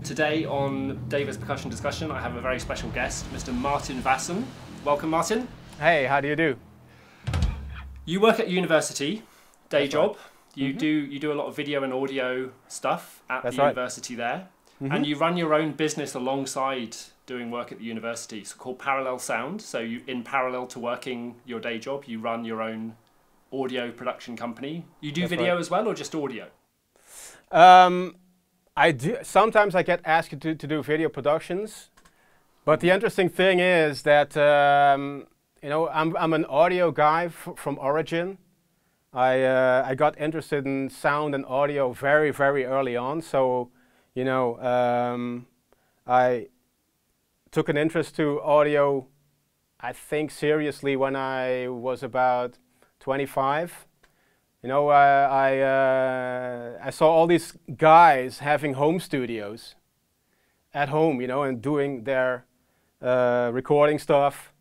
Today on David's Percussion Discussion, I have a very special guest, Mr. Martijn VAASSEN. Welcome, Martijn. Hey, how do you do? You work at university, day That's job. Right. You do a lot of video and audio stuff at That's the right. university there, and you run your own business alongside doing work at the university. It's called Parallel Sound. So you, in parallel to working your day job, you run your own audio production company. You do That's video right. as well, or just audio? I do. Sometimes I get asked to do video productions, but the interesting thing is that you know, I'm an audio guy from origin. I got interested in sound and audio very early on. So you know, I took an interest to audio, I think, seriously when I was about 25. You know, I saw all these guys having home studios at home, you know, and doing their recording stuff.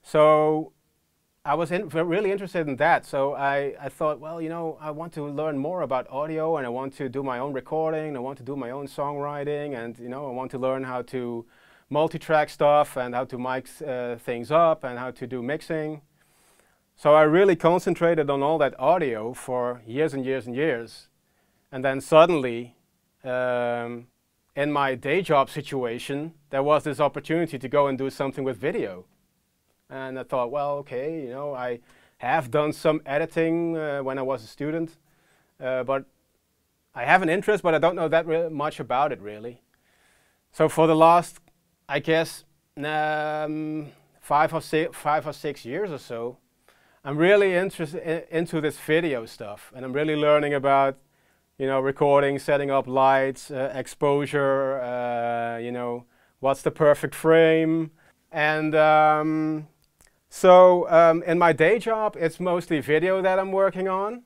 So I was really interested in that. So I thought, well, you know, I want to learn more about audio, and I want to do my own recording, and I want to do my own songwriting, and you know, I want to learn how to multi-track stuff and how to mic things up and how to do mixing. So I really concentrated on all that audio for years and years and years. And then suddenly, in my day job situation, there was this opportunity to go and do something with video. And I thought, well, okay, you know, I have done some editing when I was a student, but I have an interest, but I don't know that much about it, really. So for the last, I guess, 5 or 6 years or so, I'm really interested into this video stuff, and I'm really learning about, you know, recording, setting up lights, exposure, you know, what's the perfect frame. And in my day job, it's mostly video that I'm working on,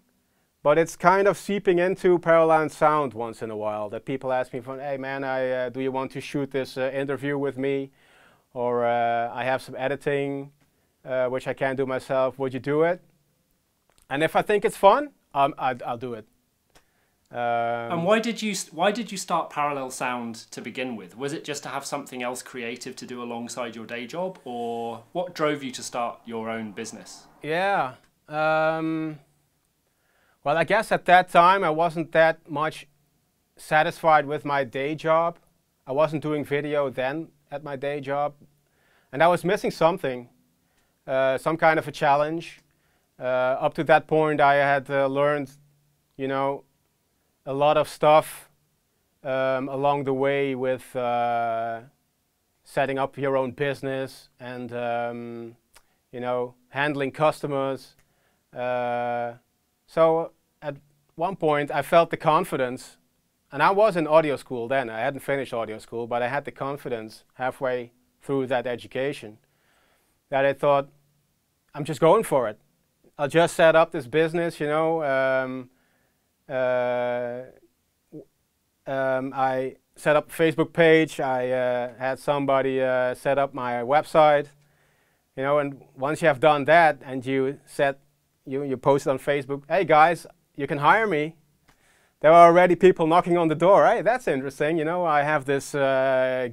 but it's kind of seeping into parallel sound once in a while, that people ask me, hey man, do you want to shoot this interview with me? Or I have some editing, which I can't do myself, would you do it? And if I think it's fun, I'll do it. And why did you start Parallel Sound to begin with? Was it just to have something else creative to do alongside your day job, or what drove you to start your own business? Yeah. Well, I guess at that time I wasn't that much satisfied with my day job. I wasn't doing video then at my day job, and I was missing something. Some kind of a challenge. Up to that point, I had learned, you know, a lot of stuff along the way with setting up your own business and, you know, handling customers. So at one point, I felt the confidence, and I was in audio school then. I hadn't finished audio school, but I had the confidence halfway through that education that I thought, I'm just going for it. I'll just set up this business, you know. I set up a Facebook page. I had somebody set up my website, you know. And once you have done that, and you post on Facebook, hey guys, you can hire me. There are already people knocking on the door. Hey, that's interesting. You know, I have this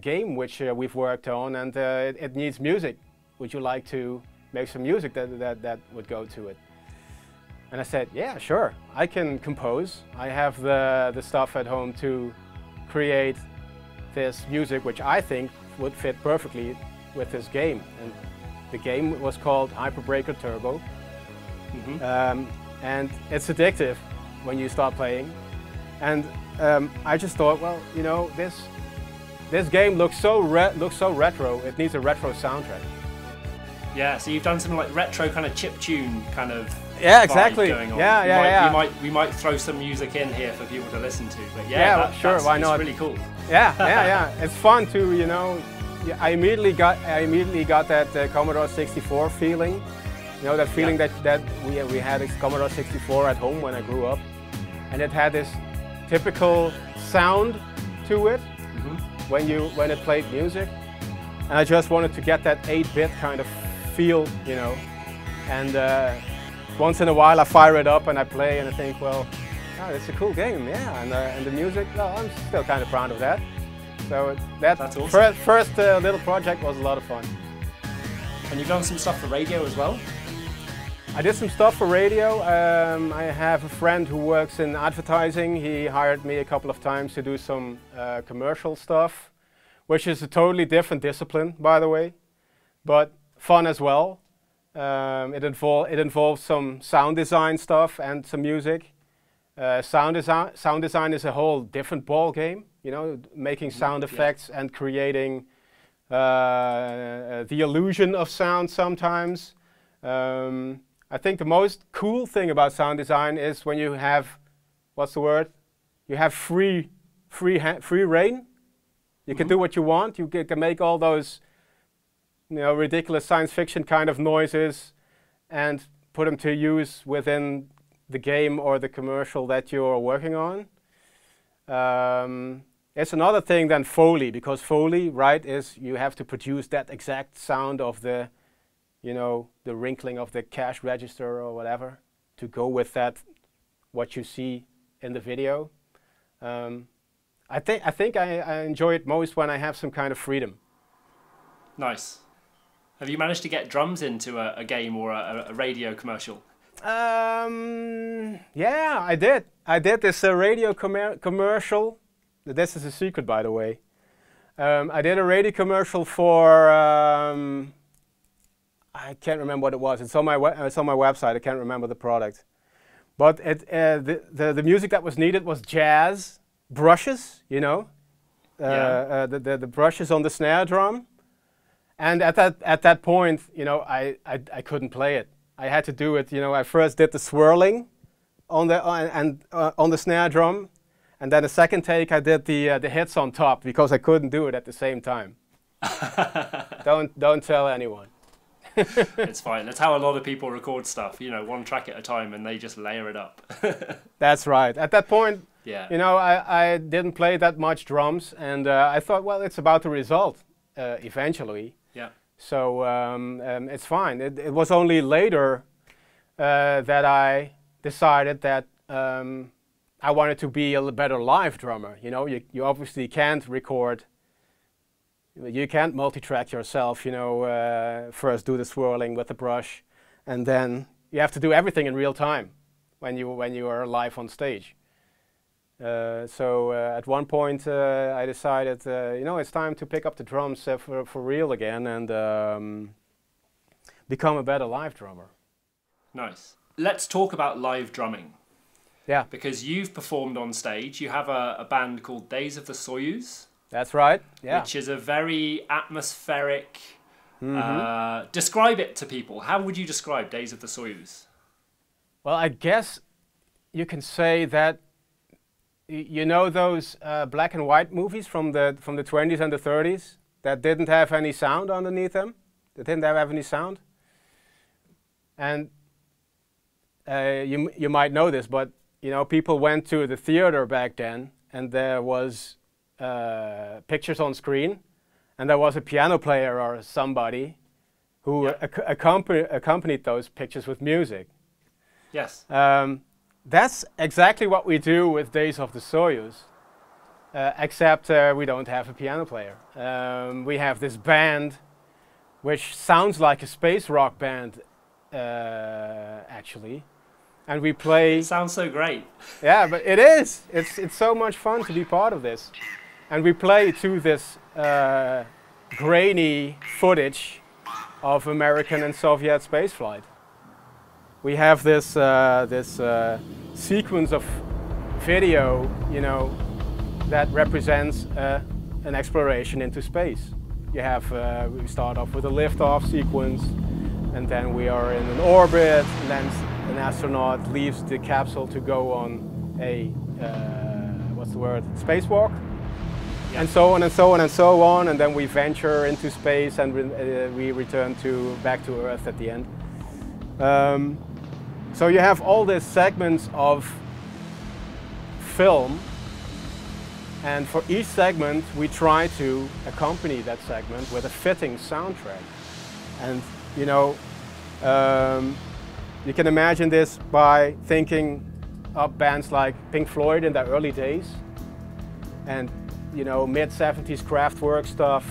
game which we've worked on, and it needs music. Would you like to make some music that would go to it? And I said, yeah, sure, I can compose. I have the stuff at home to create this music, which I think would fit perfectly with this game. And the game was called Hyperbreaker Turbo. And it's addictive when you start playing. And I just thought, well, you know, this game looks so retro. It needs a retro soundtrack. Yeah, so you've done some like retro kind of chiptune kind of exactly going on. Yeah. We might throw some music in here for people to listen to. But sure, why not? It's really cool. Yeah. It's fun to, you know. I immediately got that Commodore 64 feeling. You know, that feeling that we had a Commodore 64 at home when I grew up, and it had this typical sound to it when it played music, and I just wanted to get that 8-bit kind of feel, you know. And once in a while I fire it up and I play and I think, well, oh, it's a cool game, yeah. And the music, well, I'm still kind of proud of that. So that's awesome. first little project was a lot of fun. And you've done some stuff for radio as well? I did some stuff for radio. I have a friend who works in advertising. He hired me a couple of times to do some commercial stuff, which is a totally different discipline, by the way, but fun as well. It involves some sound design stuff and some music. Sound design is a whole different ball game, you know, making sound effects and creating the illusion of sound sometimes. I think the most cool thing about sound design is when you have, what's the word? You have free reign. You can do what you want. You can make all those, you know, ridiculous science fiction kind of noises and put them to use within the game or the commercial that you're working on. It's another thing than Foley, because Foley, right, is you have to produce that exact sound of the, you know, the wrinkling of the cash register or whatever to go with that, what you see in the video. I think I enjoy it most when I have some kind of freedom. Nice. Have you managed to get drums into a game or a radio commercial? Yeah, I did. I did this radio commercial. This is a secret, by the way. I did a radio commercial for, I can't remember what it was. It's on my website. I can't remember the product. But the music that was needed was jazz brushes, you know, the brushes on the snare drum. And at that point, you know, I couldn't play it. I had to do it. You know, I first did the swirling on the snare drum, and then the second take I did the hits on top because I couldn't do it at the same time. Don't tell anyone. It's fine. That's how a lot of people record stuff. You know, one track at a time, and they just layer it up. That's right. At that point, yeah. You know, I didn't play that much drums, and I thought, well, it's about the result eventually. Yeah. So it's fine. It was only later that I decided that I wanted to be a better live drummer. You know, you obviously can't record. You can't multi-track yourself. You know, first do the swirling with the brush, and then you have to do everything in real time when you are live on stage. So at one point I decided, you know, it's time to pick up the drums for real again and become a better live drummer. Nice. Let's talk about live drumming. Yeah. Because you've performed on stage. You have a band called Days of the Soyuz. That's right. Yeah. Which is a very atmospheric. Describe it to people. How would you describe Days of the Soyuz? Well, I guess you can say that. You know those black and white movies from the 20s and the 30s that didn't have any sound underneath them? They didn't have any sound. And you might know this, but you know, people went to the theater back then, and there was pictures on screen, and there was a piano player or somebody who accompanied those pictures with music. Yes. That's exactly what we do with Days of the Soyuz, except we don't have a piano player. We have this band, which sounds like a space rock band, actually, and we play. It sounds so great. Yeah, but it is. It's so much fun to be part of this, and we play to this grainy footage of American and Soviet spaceflight. We have this sequence of video, you know, that represents an exploration into space. You have we start off with a liftoff sequence, and then we are in an orbit, and then an astronaut leaves the capsule to go on a what's the word? Spacewalk, and so on and so on and so on, and then we venture into space, and we return back to Earth at the end. So you have all these segments of film, and for each segment we try to accompany that segment with a fitting soundtrack. And you know, you can imagine this by thinking of bands like Pink Floyd in their early days, and you know, mid-70s Kraftwerk stuff,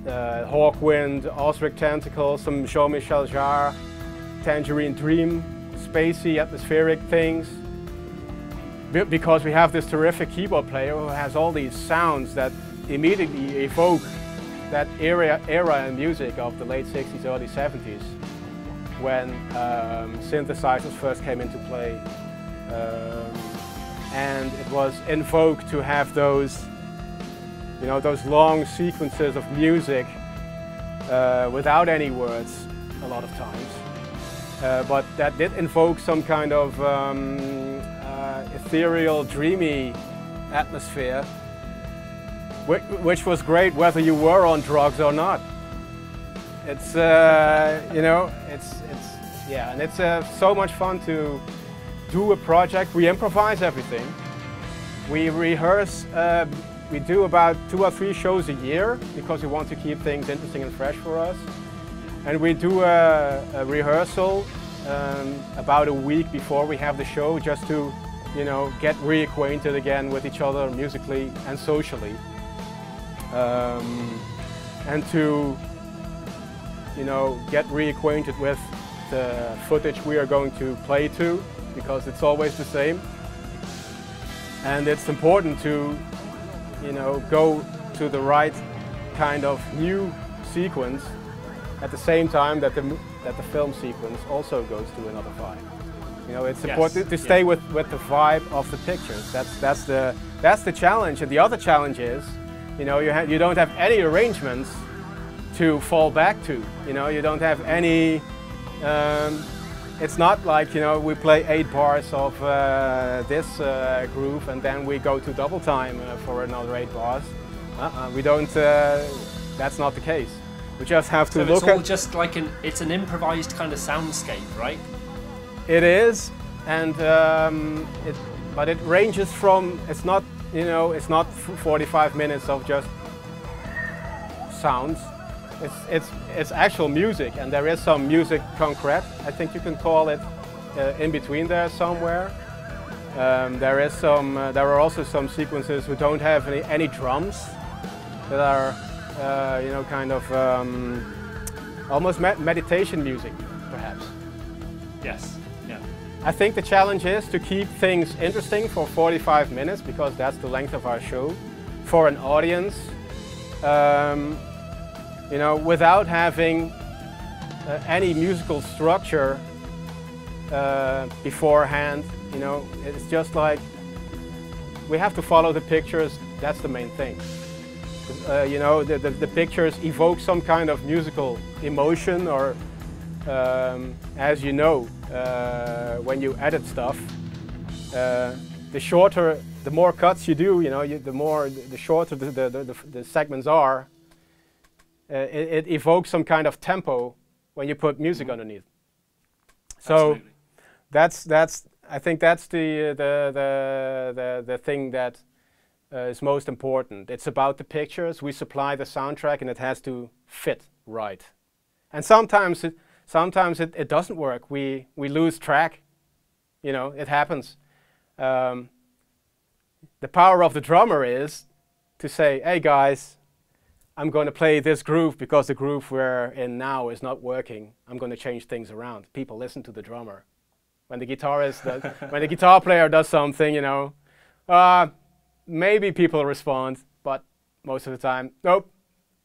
Hawkwind, Osric Tentacle, some Jean-Michel Jarre, Tangerine Dream, spacey, atmospheric things. Because we have this terrific keyboard player who has all these sounds that immediately evoke that era in music of the late 60s, early 70s, when synthesizers first came into play. And it was in vogue to have those, you know, those long sequences of music without any words a lot of times. But that did invoke some kind of ethereal, dreamy atmosphere, which was great whether you were on drugs or not. It's, you know, yeah, and it's so much fun to do a project. We improvise everything. We rehearse, we do about 2 or 3 shows a year because we want to keep things interesting and fresh for us. And we do a rehearsal about a week before we have the show, just to, you know, get reacquainted again with each other musically and socially. And to, you know, get reacquainted with the footage we are going to play to, because it's always the same. And it's important to, you know, go to the right kind of new sequence at the same time that the film sequence also goes to another vibe. You know, it's important to stay with the vibe of the pictures. That's the challenge. And the other challenge is, you know, you don't have any arrangements to fall back to. You know, you don't have any. It's not like, you know, we play 8 bars of this groove and then we go to double time for another 8 bars. We don't. That's not the case. We just have to look at. So it's all just like it's an improvised kind of soundscape, right? It is, and but it ranges from. It's not, you know, it's not 45 minutes of just sounds. It's actual music, and there is some music concrete. I think you can call it in between there somewhere. There is some. There are also some sequences who don't have any drums, that are you know, kind of almost meditation music, perhaps. Yes. Yeah. I think the challenge is to keep things interesting for 45 minutes, because that's the length of our show, for an audience. You know, without having any musical structure beforehand. You know, it's just like we have to follow the pictures. That's the main thing. You know, the pictures evoke some kind of musical emotion, or as you know, when you edit stuff, the more cuts you do, you know, the shorter the segments are. It evokes some kind of tempo when you put music underneath. So that's I think that's the thing that is most important. It's about the pictures. We supply the soundtrack, and it has to fit right. And sometimes it doesn't work. We lose track. You know, it happens. The power of the drummer is to say, "Hey guys, I'm going to play this groove because the groove we're in now is not working. I'm going to change things around." People listen to the drummer. When the guitarist, when the guitar player does something, you know, maybe people respond, but most of the time, nope.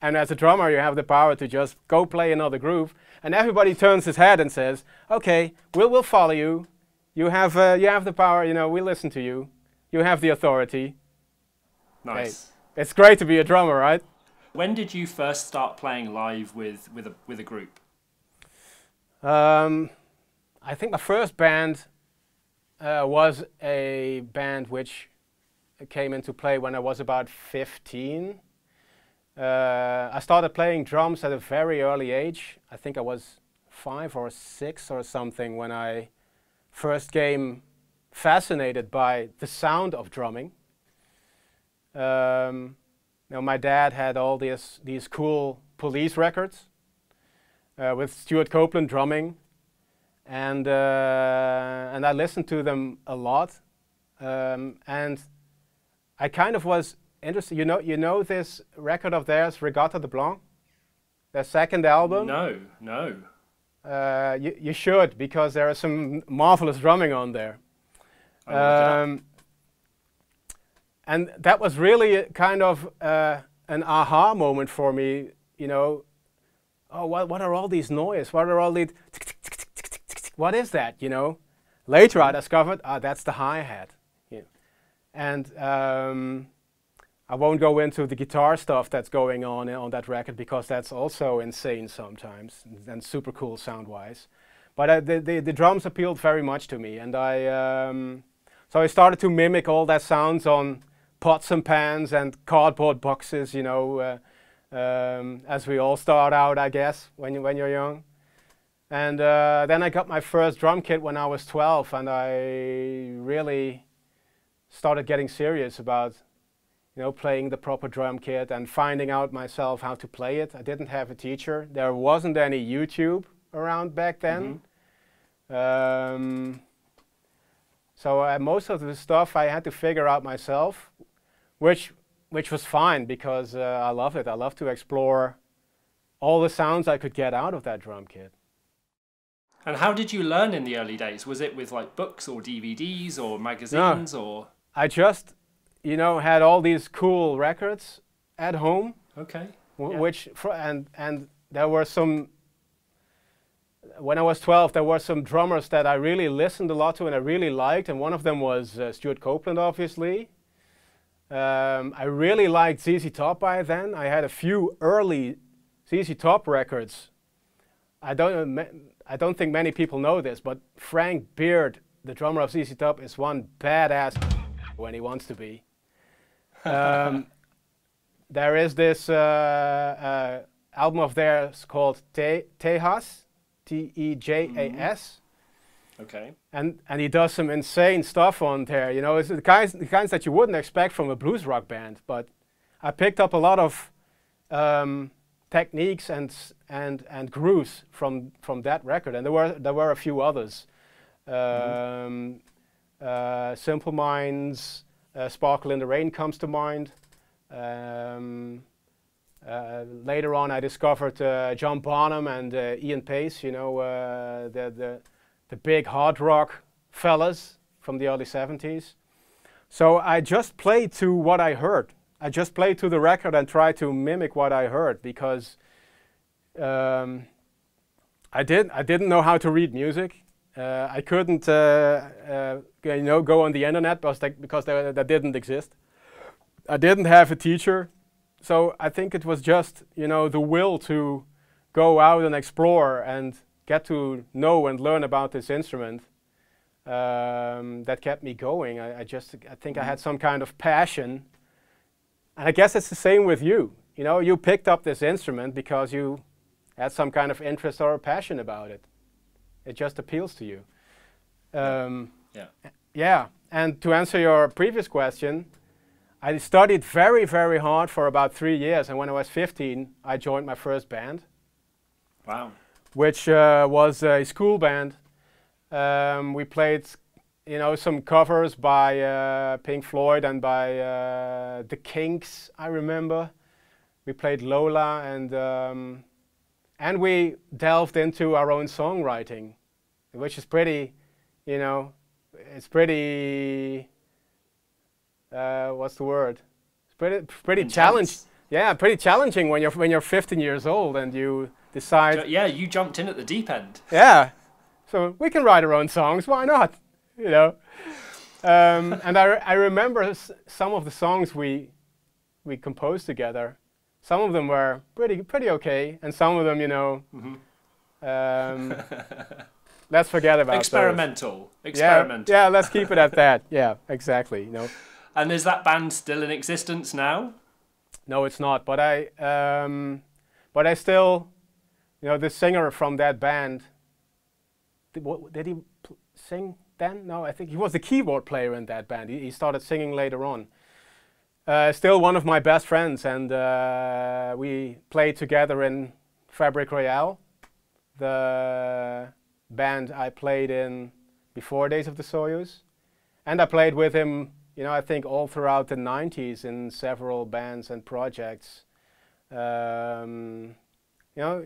And as a drummer, you have the power to just go play another groove, and everybody turns his head and says, "Okay, we'll follow you. You have the power. You know, we listen to you. You have the authority." Nice. Hey, it's great to be a drummer, right? When did you first start playing live with a group? I think my first band was a band which came into play when I was about 15. I started playing drums at a very early age. I think I was 5 or 6 or something when I first became fascinated by the sound of drumming. You know, my dad had all these cool Police records with Stewart Copeland drumming, and I listened to them a lot. And I kind of was interested. You know this record of theirs, Regatta de Blanc, their second album. No, no. You should, because there is some marvelous drumming on there. And that was really a kind of an aha moment for me. You know, oh, what are all these noises? What are all these? What is that? You know. Later I discovered, that's the hi-hat. Yeah. And I won't go into the guitar stuff that's going on that record, because that's also insane sometimes and super cool sound-wise. But the drums appealed very much to me, and so I started to mimic all that sounds on pots and pans and cardboard boxes, you know, as we all start out, I guess, when you're young. And then I got my first drum kit when I was 12, and I really started getting serious about, you know, playing the proper drum kit and finding out myself how to play it. I didn't have a teacher. There wasn't any YouTube around back then. So most of the stuff I had to figure out myself, which was fine, because I love it. I love to explore all the sounds I could get out of that drum kit. And how did you learn in the early days? Was it with like books or DVDs or magazines? No. Or? I just, you know, had all these cool records at home. Okay. And there were some, when I was 12, there were some drummers that I really listened a lot to and I really liked, and one of them was Stewart Copeland, obviously. I really liked ZZ Top by then. I had a few early ZZ Top records. I don't think many people know this, but Frank Beard, the drummer of ZZ Top, is one badass when he wants to be. There is this album of theirs called Tejas, T-E-J-A-S. Okay. And he does some insane stuff on there. You know, it's the kinds that you wouldn't expect from a blues rock band. But I picked up a lot of techniques and grooves from that record, and there were a few others. Simple Minds, Sparkle in the Rain comes to mind. Later on, I discovered John Bonham and Ian Pace. You know, the big hard rock fellas from the early 70s. So I just played to what I heard. I just played to the record and tried to mimic what I heard, because I didn't know how to read music. I couldn't you know, go on the internet because that didn't exist. I didn't have a teacher. So I think it was just, you know, the will to go out and explore and get to know and learn about this instrument that kept me going. I think I had some kind of passion. And I guess it's the same with you. You know, you picked up this instrument because you had some kind of interest or passion about it. It just appeals to you. Yeah. And to answer your previous question, I studied very, very hard for about 3 years. And when I was 15, I joined my first band. Wow. Which was a school band. We played, you know, some covers by Pink Floyd and by the Kinks, I remember. We played Lola, and we delved into our own songwriting, which is pretty, you know, it's pretty, what's the word? It's pretty challenging. Yeah, pretty challenging when you're 15 years old and you decide. Yeah, you jumped in at the deep end. Yeah, so we can write our own songs. Why not? You know. And I remember some of the songs we composed together. Some of them were pretty okay, and some of them, you know, let's forget about experimental. Those. Experimental. Yeah, let's keep it at that. Yeah, exactly. You know. And is that band still in existence now? No, it's not. But I still, you know, the singer from that band. Did he sing then? No, I think he was the keyboard player in that band. He started singing later on. Still one of my best friends, and we played together in Fabric Royale, the band I played in before Days of the Soyuz, and I played with him, you know, I think all throughout the 90s in several bands and projects, you know,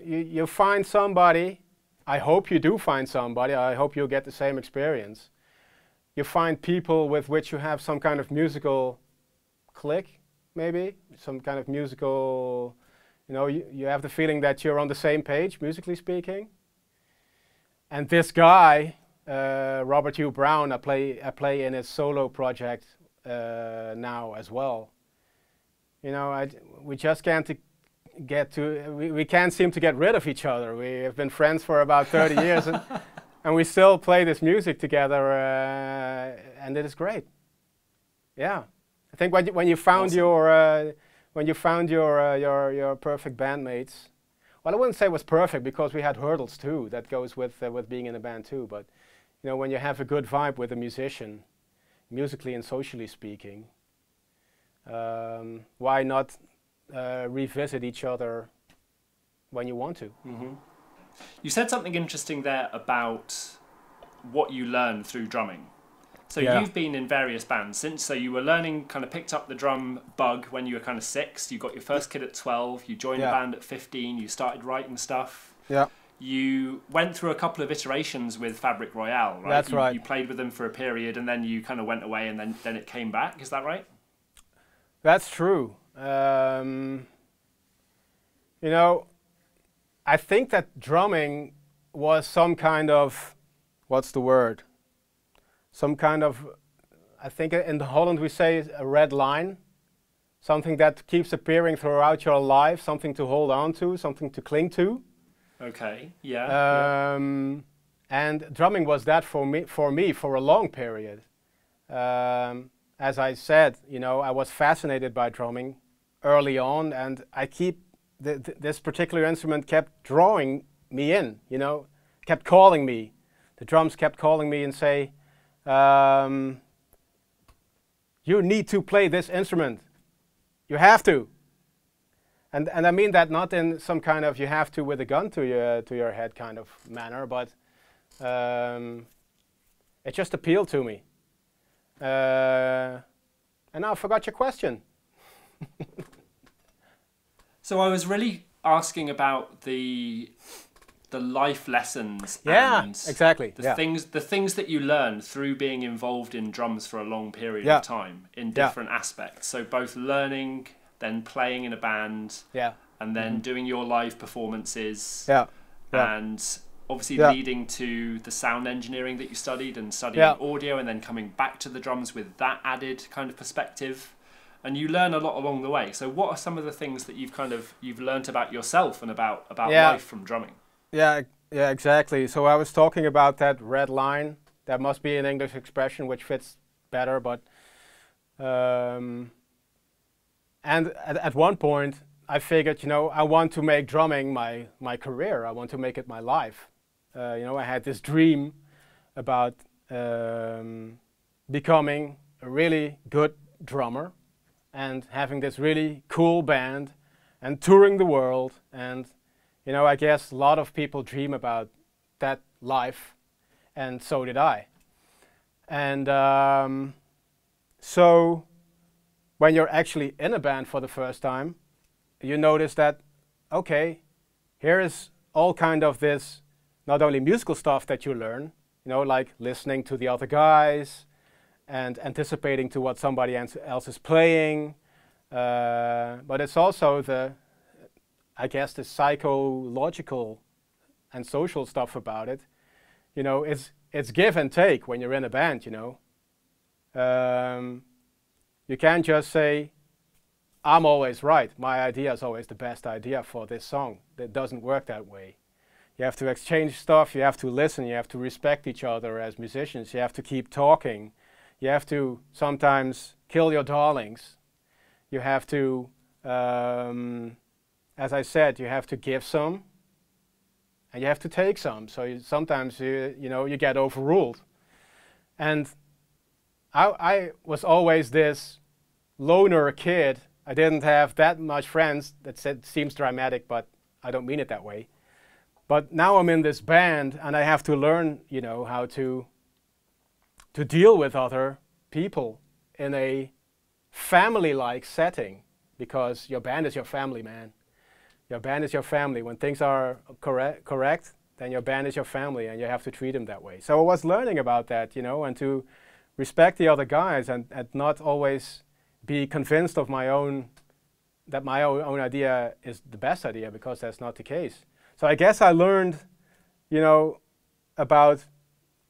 you find somebody, I hope you do find somebody, I hope you'll get the same experience. You find people with which you have some kind of musical click, maybe, some kind of musical, you know, you have the feeling that you're on the same page, musically speaking. And this guy, Robert Hugh Brown, I play in his solo project now as well. You know, we just can't we can't seem to get rid of each other. We have been friends for about 30 years, and we still play this music together, and it is great. Yeah, I think when you found awesome. your perfect bandmates. Well, I wouldn't say it was perfect because we had hurdles too. That goes with being in a band too. But you know, when you have a good vibe with a musician, musically and socially speaking, why not revisit each other when you want to? Mm-hmm. You said something interesting there about what you learn through drumming. So you've been in various bands since, so you were learning, kind of picked up the drum bug when you were kind of 6, you got your first kit at 12, you joined a band at 15, you started writing stuff. Yeah. You went through a couple of iterations with Fabric Royale, right? That's right. You played with them for a period and then you kind of went away and then it came back, is that right? That's true. You know, I think that drumming was some kind of, what's the word? Some kind of, I think in Holland we say a red line, something that keeps appearing throughout your life, something to hold on to, something to cling to. Okay, yeah. And drumming was that for me for a long period. As I said, you know, I was fascinated by drumming early on, and I this particular instrument kept drawing me in, you know, kept calling me. The drums kept calling me and say, you need to play this instrument. You have to. And I mean that not in some kind of you have to with a gun to your head kind of manner, but it just appealed to me. And now I forgot your question. So I was really asking about the life lessons. Yeah, and exactly. The things that you learn through being involved in drums for a long period of time in different aspects. So both learning, then playing in a band, and then doing your live performances, and obviously leading to the sound engineering that you studied and studying audio, and then coming back to the drums with that added kind of perspective. And you learn a lot along the way. So what are some of the things that you've learnt about yourself and about life from drumming? Yeah, exactly. So I was talking about that red line. That must be an English expression which fits better, but and at one point I figured, you know, I want to make drumming my career. I want to make it my life. You know, I had this dream about becoming a really good drummer and having this really cool band and touring the world. And you know, I guess a lot of people dream about that life, and so did I. And so when you're actually in a band for the first time, you notice that, okay, here is all kind of this, not only musical stuff that you learn, you know, like listening to the other guys and anticipating to what somebody else is playing, but it's also I guess the psychological and social stuff about it. You know, it's give and take when you're in a band, you know. You can't just say, I'm always right. My idea is always the best idea for this song. That doesn't work that way. You have to exchange stuff, you have to listen, you have to respect each other as musicians, you have to keep talking. You have to sometimes kill your darlings. You have to, as I said, you have to give some and you have to take some. So sometimes you know, you get overruled. And I was always this loner kid. I didn't have that much friends. That seems dramatic, but I don't mean it that way. But now I'm in this band and I have to learn, you know, how to deal with other people in a family-like setting, because your band is your family, man. Your band is your family. When things are correct, then your band is your family, and you have to treat them that way. So I was learning about that, you know, and to respect the other guys, and not always be convinced of my own, that my own idea is the best idea, because that's not the case. So I guess I learned, you know, about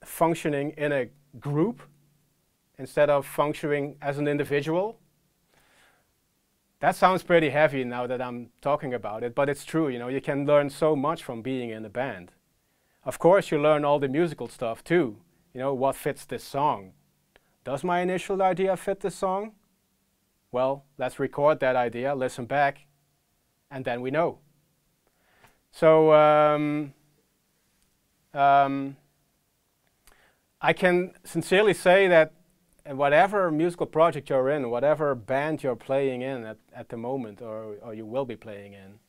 functioning in a group instead of functioning as an individual. That sounds pretty heavy now that I'm talking about it, but it's true, you know, you can learn so much from being in a band. Of course, you learn all the musical stuff too. You know, what fits this song? Does my initial idea fit this song? Well, let's record that idea, listen back, and then we know. So I can sincerely say that whatever musical project you're in, whatever band you're playing in at the moment, or you will be playing in,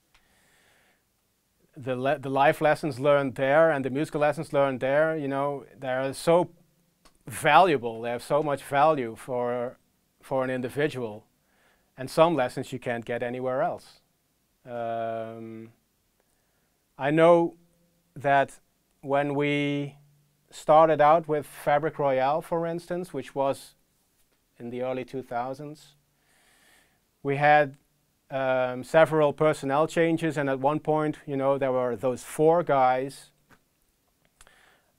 the life lessons learned there and the musical lessons learned there, you know, they're so valuable. They have so much value for an individual, and some lessons you can't get anywhere else. I know that when we started out with Fabric Royale, for instance, which was in the early 2000s, we had several personnel changes, and at one point, you know, there were those 4 guys,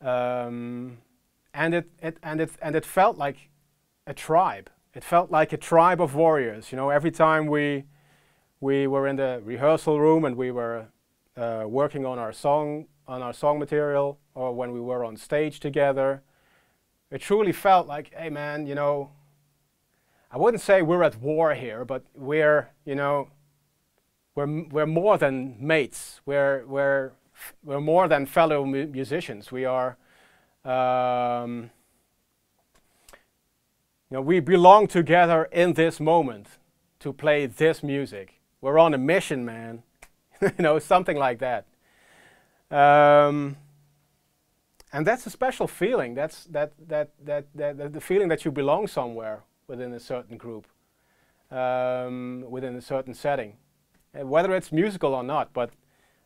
and it felt like a tribe. It felt like a tribe of warriors. You know, every time we were in the rehearsal room and we were working on our song material, or when we were on stage together, it truly felt like, hey man, you know, I wouldn't say we're at war here, but we're, you know, we're more than mates. We're more than fellow musicians. We are, you know, we belong together in this moment to play this music. We're on a mission, man. You know, something like that. And that's a special feeling. That's the feeling that you belong somewhere within a certain group, within a certain setting, whether it's musical or not. But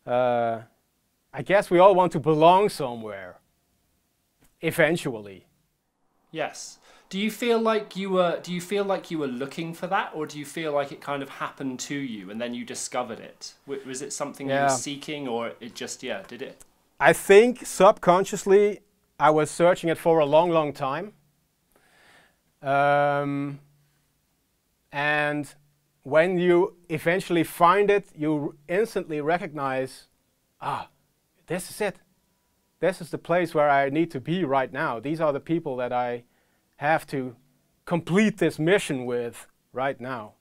I guess we all want to belong somewhere eventually. Yes. Do you feel like you were looking for that, or do you feel like it kind of happened to you and then you discovered it? Was it something you were seeking, or it just, did it? I think subconsciously I was searching it for a long, long time. And when you eventually find it, you instantly recognize, this is it. This is the place where I need to be right now. These are the people that I have to complete this mission with right now.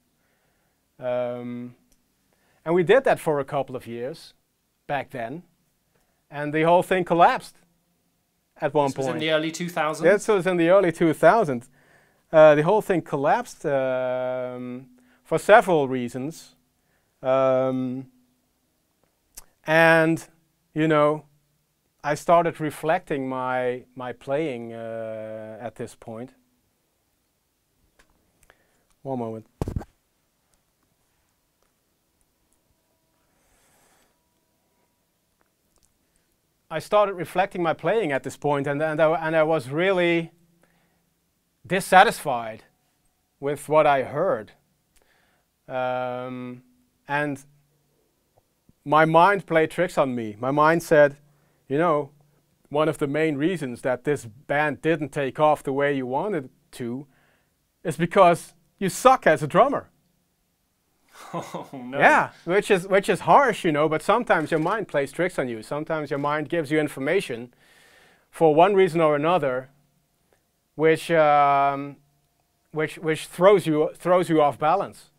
And we did that for a couple of years back then, and the whole thing collapsed at one point. This was in the early 2000s? This was in the early 2000s. The whole thing collapsed for several reasons. And, you know, I started reflecting my playing at this point. One moment. I started reflecting my playing at this point, and I was really dissatisfied with what I heard. And my mind played tricks on me. My mind said, you know, one of the main reasons that this band didn't take off the way you wanted it to is because you suck as a drummer. Oh, no. Yeah, which is harsh, you know, but sometimes your mind plays tricks on you. Sometimes your mind gives you information for one reason or another, which throws you off balance.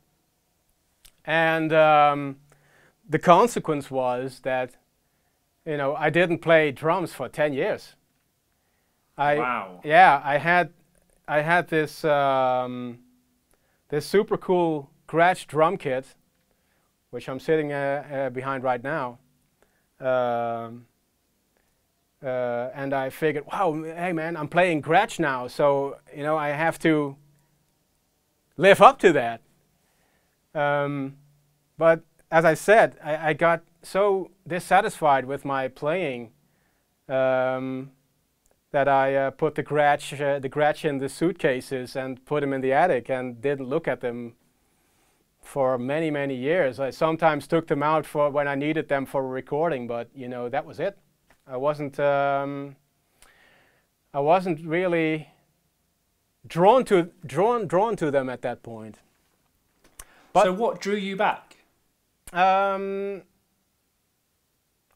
And the consequence was that, you know, I didn't play drums for 10 years. Wow. Yeah, I had this this super cool Gretsch drum kit, which I'm sitting behind right now. And I figured, wow, hey man, I'm playing Gretsch now, so, you know, I have to live up to that. But as I said, I got so dissatisfied with my playing that I put the Gretsch in the suitcases and put them in the attic and didn't look at them for many, many years. I sometimes took them out for when I needed them for recording, but you know, that was it. I wasn't really drawn to them at that point. But so what drew you back?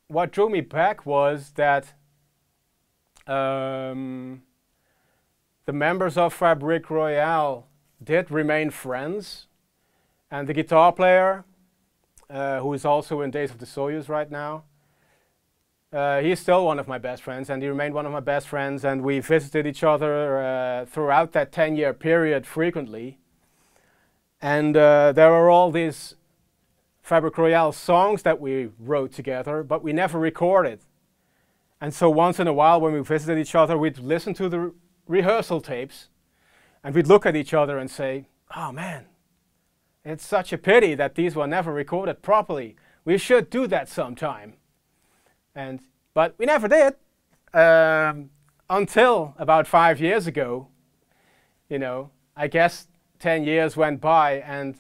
What drew me back was that the members of Fabrique Royale did remain friends, and the guitar player, who is also in Days of the Soyuz right now, he is still one of my best friends, and he remained one of my best friends, and we visited each other throughout that 10-year period frequently. And there were all these Fabrique Royale songs that we wrote together, but we never recorded. And so once in a while when we visited each other, we'd listen to the rehearsal tapes, and we'd look at each other and say, oh man, it's such a pity that these were never recorded properly. We should do that sometime. But we never did, until about 5 years ago. You know, I guess 10 years went by and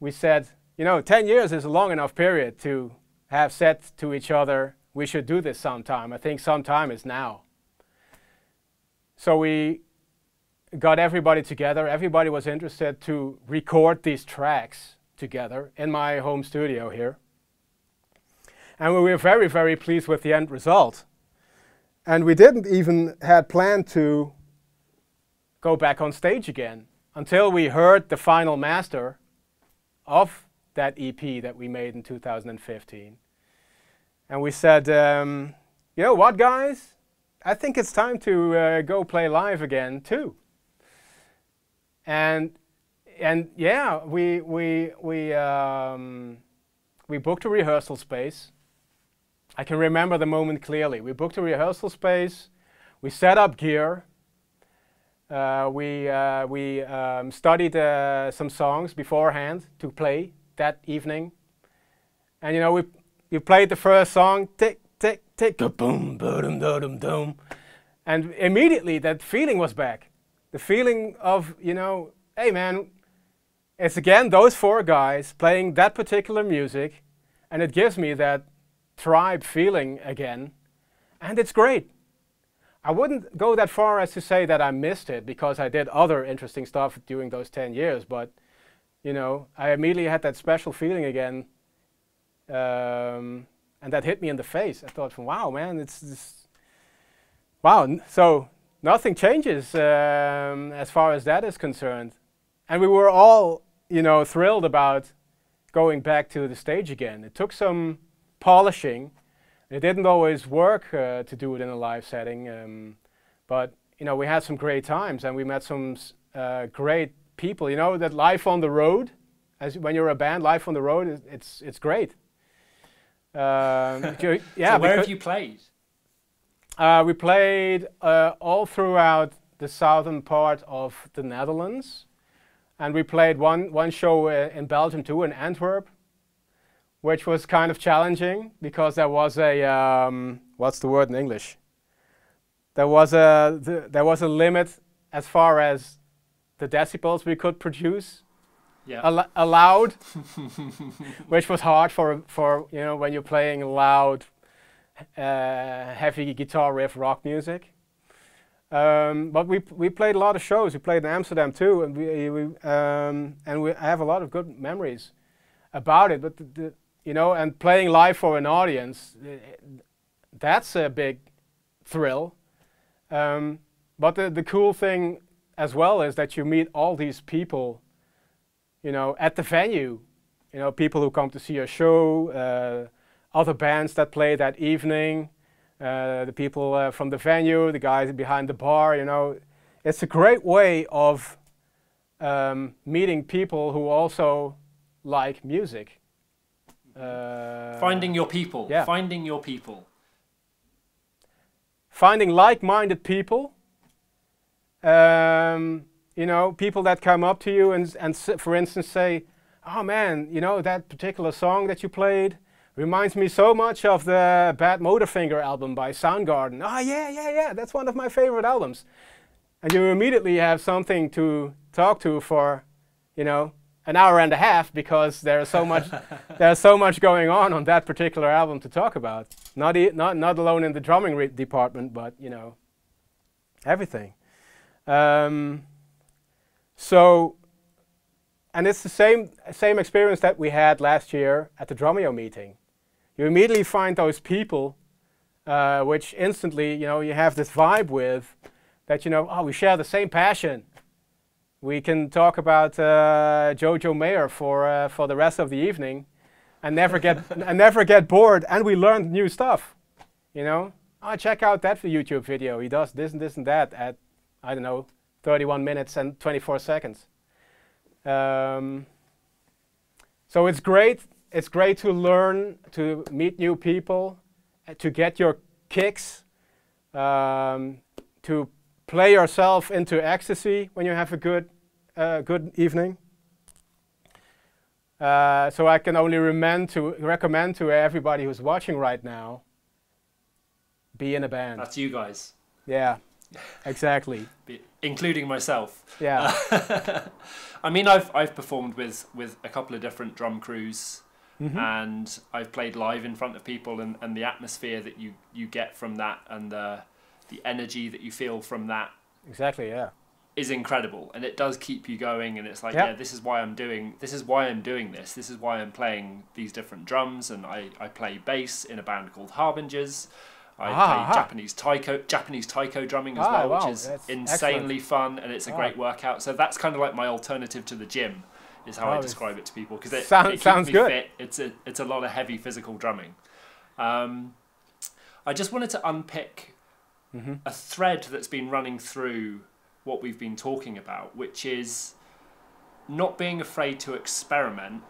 we said, you know, 10 years is a long enough period to have said to each other, we should do this sometime. I think sometime is now. So we got everybody together. Everybody was interested to record these tracks together in my home studio here. And we were very, very pleased with the end result. And we didn't even had planned to go back on stage again until we heard the final master of that EP that we made in 2015. And we said, you know what, guys? I think it's time to go play live again too. And yeah, we booked a rehearsal space. I can remember the moment clearly. We booked a rehearsal space. We set up gear. We studied some songs beforehand to play that evening. And you know, we played the first song, tick, tick, tick, boom, boom, boom, boom. And immediately that feeling was back. The feeling of, you know, hey man, it's again those four guys playing that particular music, and it gives me that tribe feeling again, and it's great. I wouldn't go that far as to say that I missed it, because I did other interesting stuff during those 10 years, but you know, I immediately had that special feeling again, and that hit me in the face. I thought, wow man, it's wow. So nothing changes as far as that is concerned. And we were all, you know, thrilled about going back to the stage again. It took some polishing. It didn't always work to do it in a live setting, but you know, we had some great times, and we met some great people. You know, that live on the road, when you're a band, live on the road, it's great. Yeah. So where have you played? We played all throughout the southern part of the Netherlands, and we played one show in Belgium too, in Antwerp, which was kind of challenging because there was a what's the word in English? There was a limit as far as the decibels we could produce. Yeah. Allowed, which was hard for you know, when you're playing loud, heavy guitar riff rock music. But we played a lot of shows. We played in Amsterdam too, and we have a lot of good memories about it. But you know, and playing live for an audience, that's a big thrill. But the cool thing as well is that you meet all these people, you know, at the venue. You know, people who come to see a show, other bands that play that evening, the people from the venue, the guys behind the bar. You know, it's a great way of meeting people who also like music. Finding your people. Yeah. Finding your people. Finding like-minded people. you know, people that come up to you and for instance say, oh man, you know, that particular song that you played reminds me so much of the Bad Motorfinger album by Soundgarden. Oh yeah, that's one of my favorite albums. And you immediately have something to talk to for, you know, an hour and a half, because there's so much there's so much going on that particular album to talk about. Not alone in the drumming department, but you know, everything. So, and it's the same experience that we had last year at the Drumeo meeting. You immediately find those people, which instantly, you know, you have this vibe with, that you know, oh, we share the same passion. We can talk about Jojo Mayer for the rest of the evening, and never get bored. And we learned new stuff. You know, oh, check out that YouTube video. He does this and this and that at, I don't know, 31 minutes and 24 seconds. So it's great. It's great to learn, to meet new people, to get your kicks, to play yourself into ecstasy when you have a good evening. So I can only recommend to everybody who's watching right now, be in a band. That's you guys. Yeah, exactly. Including myself. Yeah. I mean, I've performed with a couple of different drum crews, and I've played live in front of people, and the atmosphere that you get from that, and the energy that you feel from that. Exactly. Yeah. Is incredible, and it does keep you going, and it's like, yeah, this is why I'm doing this. This is why I'm playing these different drums, and I play bass in a band called Harbingers. I play Japanese taiko drumming as well, which is insanely fun, and it's a great workout. So that's kind of like my alternative to the gym, is how I describe it to people, because it keeps me fit. It's a lot of heavy physical drumming. I just wanted to unpick a thread that's been running through what we've been talking about, which is not being afraid to experiment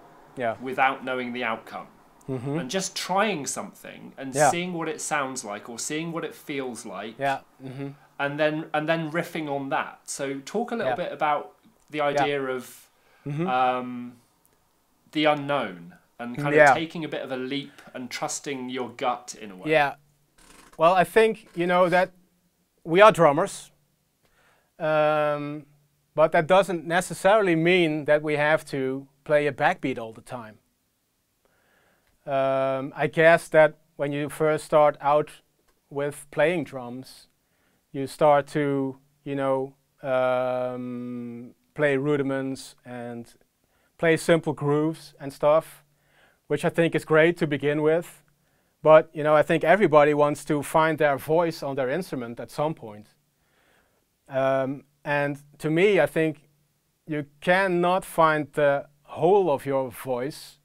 without knowing the outcome. And just trying something and seeing what it sounds like, or seeing what it feels like, and then riffing on that. So talk a little bit about the idea of the unknown, and kind of taking a bit of a leap and trusting your gut in a way. Yeah. Well, I think, you know, that we are drummers, but that doesn't necessarily mean that we have to play a backbeat all the time. I guess that when you first start out with playing drums, you start to, you know, play rudiments and play simple grooves and stuff, which I think is great to begin with. But, you know, I think everybody wants to find their voice on their instrument at some point. And to me, I think you cannot find the whole of your voice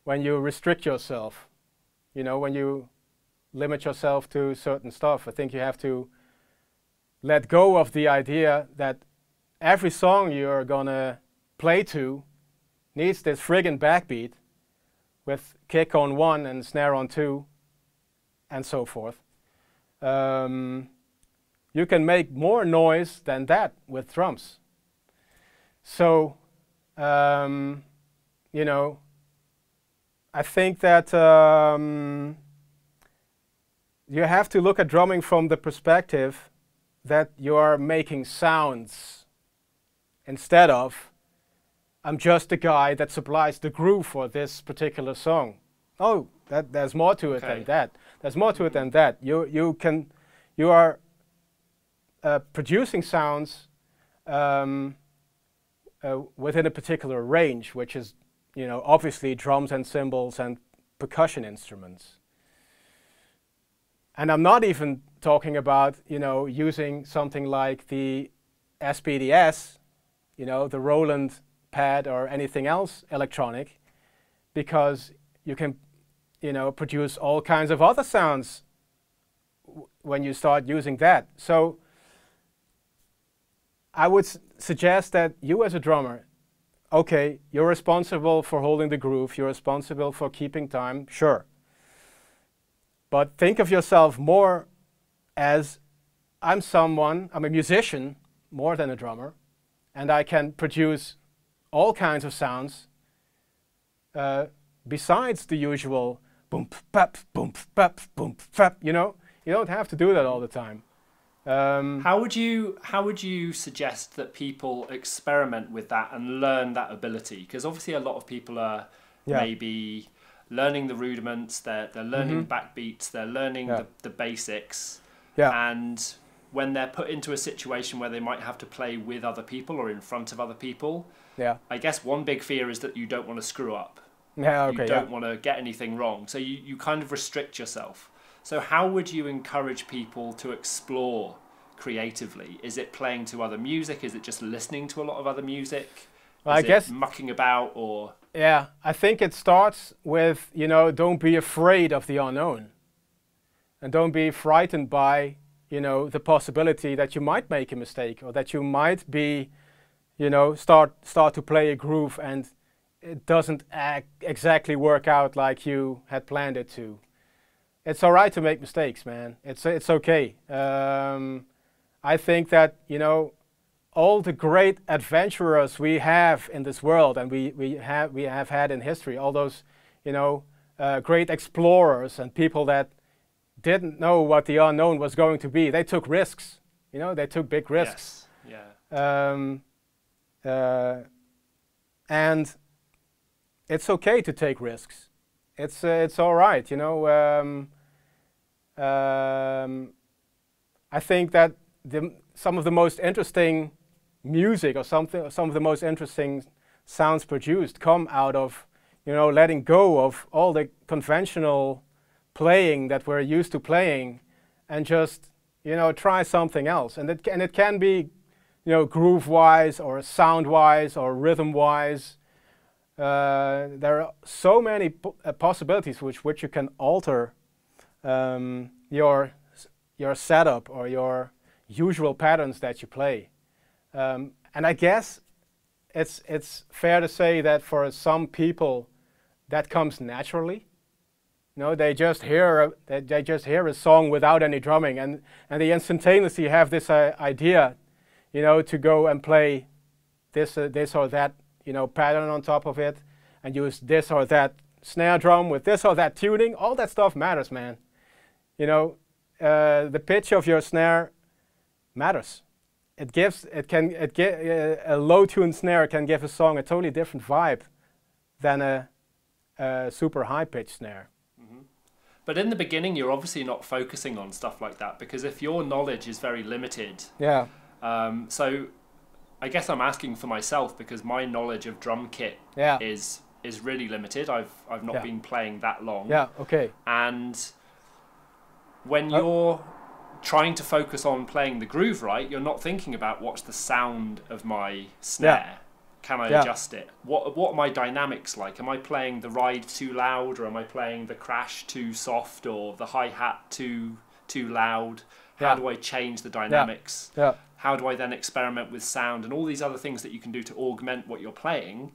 when you restrict yourself, you know, when you limit yourself to certain stuff. I think you have to let go of the idea that every song you're gonna play to needs this friggin' backbeat with kick on 1 and snare on 2 and so forth. You can make more noise than that with drums. So, you know, I think that you have to look at drumming from the perspective that you are making sounds instead of, I'm just the guy that supplies the groove for this particular song. Oh, there's more to it than that. There's more to it than that. You are producing sounds within a particular range, which is, you know, obviously drums and cymbals and percussion instruments. And I'm not even talking about, you know, using something like the SPDS, you know, the Roland pad or anything else electronic, because you can, you know, produce all kinds of other sounds when you start using that. So I would suggest that you as a drummer, okay, you're responsible for holding the groove, you're responsible for keeping time, sure. But think of yourself more as, I'm a musician more than a drummer, and I can produce all kinds of sounds besides the usual boom, pap, boom, pap, boom, pap. You know, you don't have to do that all the time. How would you suggest that people experiment with that and learn that ability? Because obviously a lot of people are maybe learning the rudiments, they're learning backbeats, they're learning the basics, and when they're put into a situation where they might have to play with other people or in front of other people, I guess one big fear is that you don't want to screw up. You don't want to get anything wrong, so you kind of restrict yourself. So how would you encourage people to explore creatively? Is it playing to other music? Is it just listening to a lot of other music? Well, I guess mucking about, or... Yeah, I think it starts with, you know, don't be afraid of the unknown. And don't be frightened by, you know, the possibility that you might make a mistake, or that you might be, you know, start to play a groove and it doesn't exactly work out like you had planned it to. It's all right to make mistakes, man. It's okay. I think that, you know, all the great adventurers we have in this world, and we have had in history, all those, you know, great explorers and people that didn't know what the unknown was going to be. They took risks, you know, they took big risks. Yes. Yeah. And it's okay to take risks. It's all right, you know. I think that some of the most interesting music, or some of the most interesting sounds produced, come out of, you know, letting go of all the conventional playing that we're used to playing, and just, you know, try something else. And it can be, you know, groove-wise or sound-wise or rhythm-wise. There are so many possibilities which you can alter your setup or your usual patterns that you play. And I guess it's fair to say that for some people that comes naturally. You know, they just hear a song without any drumming, and they instantaneously have this idea, you know, to go and play this or that, you know, pattern on top of it, and use this or that snare drum with this or that tuning. All that stuff matters, man. You know, the pitch of your snare matters. A low tuned snare can give a song a totally different vibe than a super high pitched snare. But in the beginning, you're obviously not focusing on stuff like that, because if your knowledge is very limited, so I guess I'm asking for myself, because my knowledge of drum kit is really limited. I've not been playing that long. And when you're trying to focus on playing the groove right, you're not thinking about what's the sound of my snare. Can I adjust it? What are my dynamics like? Am I playing the ride too loud, or am I playing the crash too soft, or the hi-hat too loud? How do I change the dynamics? How do I then experiment with sound and all these other things that you can do to augment what you're playing?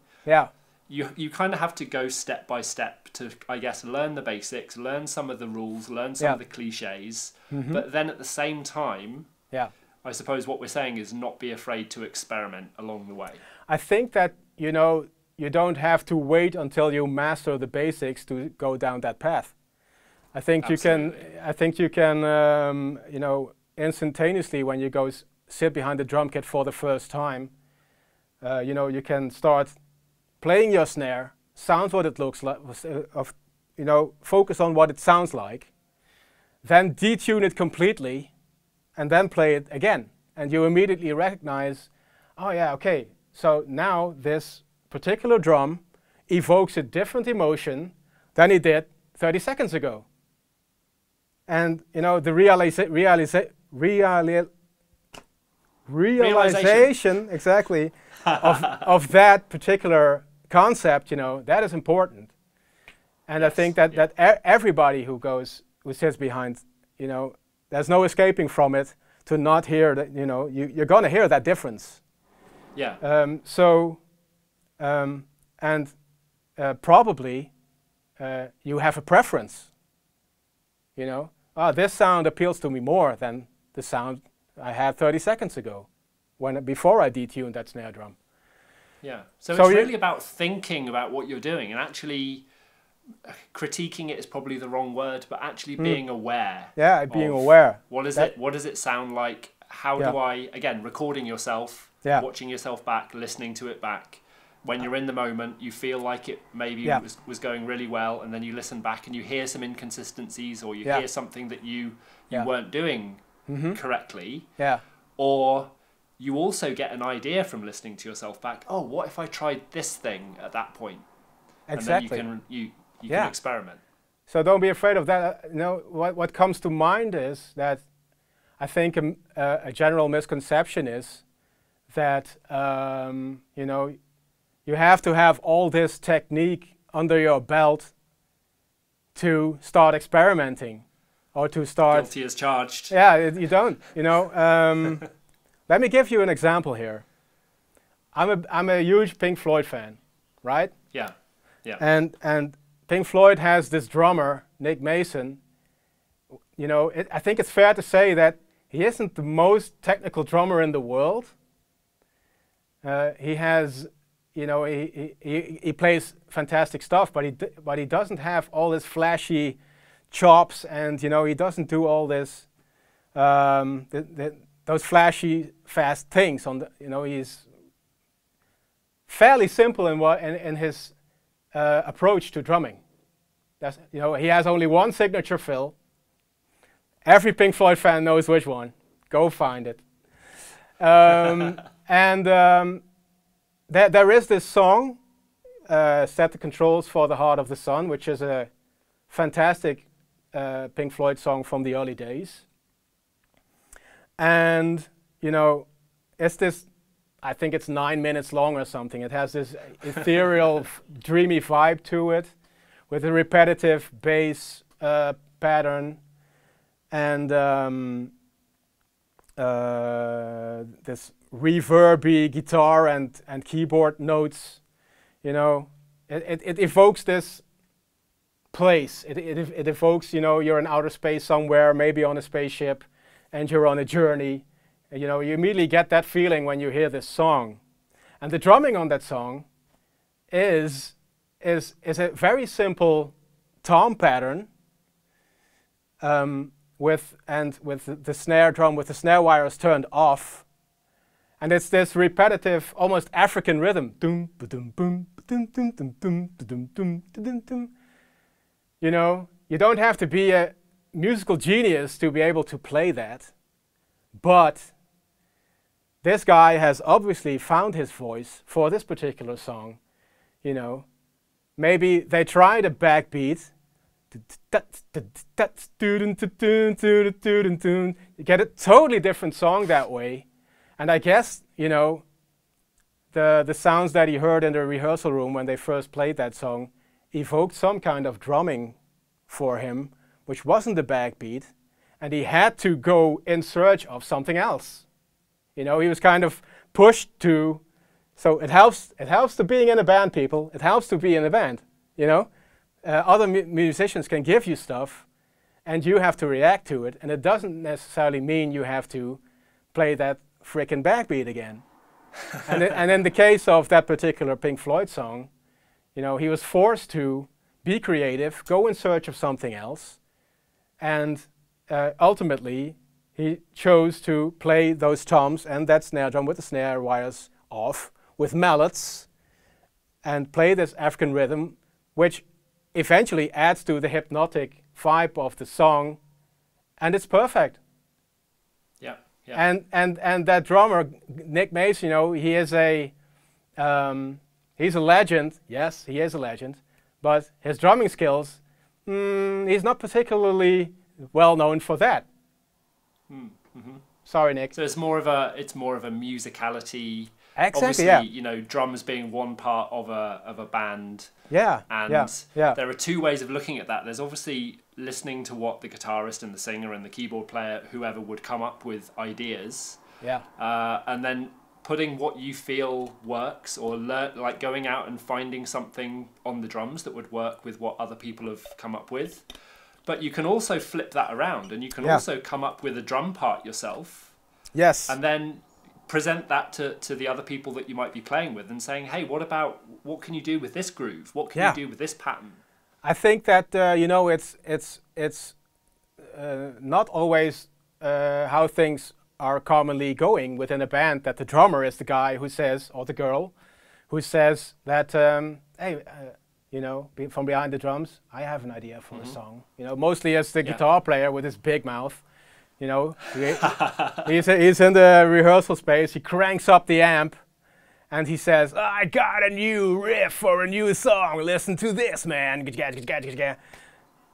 You kind of have to go step by step to, I guess, learn the basics, learn some of the rules, learn some of the cliches, but then at the same time, I suppose what we're saying is not be afraid to experiment along the way. I think that, you know, you don't have to wait until you master the basics to go down that path. I think you can, you know, instantaneously, when you go sit behind the drum kit for the first time, you know, you can start playing your snare, sound what it looks like, you know, focus on what it sounds like, then detune it completely, and then play it again. And you immediately recognize, oh yeah, okay, so now this particular drum evokes a different emotion than it did 30 seconds ago. And, you know, the realization exactly of that particular concept, you know, that is important. And I think that everybody who sits behind, you know, there's no escaping from it to not hear that, you know, you're going to hear that difference. Probably you have a preference, you know. This sound appeals to me more than the sound I had 30 seconds ago. before I detuned that snare drum. Yeah. So So it's really about thinking about what you're doing and actually critiquing it is probably the wrong word, but actually being aware. Yeah, being of aware. What is it? What does it sound like? How do I, again, recording yourself, watching yourself back, listening to it back. When you're in the moment, you feel like it maybe was going really well, and then you listen back and you hear some inconsistencies, or you hear something that you weren't doing correctly. Yeah. Or you also get an idea from listening to yourself back. Oh, what if I tried this thing at that point? Exactly. And then you can experiment. So don't be afraid of that. You know, what comes to mind is that I think a general misconception is that you know, you have to have all this technique under your belt to start experimenting, or to start. Guilty as charged. Yeah, you don't. You know. Let me give you an example here. I'm a huge Pink Floyd fan, right? Yeah. Yeah. And Pink Floyd has this drummer, Nick Mason. You know, I think it's fair to say that he isn't the most technical drummer in the world. He has, you know, he plays fantastic stuff, but he doesn't have all this flashy chops, and you know, he doesn't do all this those flashy fast things on the, you know, he's fairly simple in his approach to drumming. That's, you know, he has only one signature fill. Every Pink Floyd fan knows which one. Go find it. There is this song, Set the Controls for the Heart of the Sun, which is a fantastic Pink Floyd song from the early days. And, you know, it's this, I think it's 9 minutes long or something. It has this ethereal, dreamy vibe to it, with a repetitive bass pattern, and this reverby guitar and keyboard notes. You know, it evokes this place. It evokes, you know, you're in outer space somewhere, maybe on a spaceship, and you're on a journey. And, you know, you immediately get that feeling when you hear this song. And the drumming on that song is a very simple tom pattern, with the snare drum, with the snare wires turned off. And it's this repetitive, almost African rhythm. You know, you don't have to be a musical genius to be able to play that, but this guy has obviously found his voice for this particular song. You know, maybe they tried a backbeat. You get a totally different song that way. And I guess, you know, the sounds that he heard in the rehearsal room when they first played that song evoked some kind of drumming for him, which wasn't the backbeat, and he had to go in search of something else. You know, he was kind of pushed to, so it helps to being in a band, people. It helps to be in a band, you know. Other musicians can give you stuff, and you have to react to it, and it doesn't necessarily mean you have to play that frickin' backbeat again. And in the case of that particular Pink Floyd song, you know, he was forced to be creative, go in search of something else, and ultimately he chose to play those toms and that snare drum with the snare wires off, with mallets, and play this African rhythm, which eventually adds to the hypnotic vibe of the song, and it's perfect. Yeah. Yeah. And that drummer, Nick Mason, you know, he is he's a legend. Yes, he is a legend. But his drumming skills, he's not particularly well known for that. Mm-hmm. Sorry, Nick. So it's more of a musicality. Exactly. Obviously, yeah. You know, drums being one part of a band. Yeah. And yeah. There are two ways of looking at that. There's obviously listening to what the guitarist and the singer and the keyboard player, whoever, would come up with ideas. Yeah. And then putting what you feel works, or like going out and finding something on the drums that would work with what other people have come up with. But you can also flip that around, and you can also come up with a drum part yourself. Yes. And then present that to the other people that you might be playing with and saying, hey, what can you do with this groove? What can you do with this pattern? I think that you know, it's not always how things are commonly going within a band, that the drummer is the guy who says, or the girl who says that, hey, you know, from behind the drums, I have an idea for a song. You know, mostly as the guitar player with his big mouth. You know, he's in the rehearsal space, he cranks up the amp, and he says, I got a new riff for a new song, listen to this, man.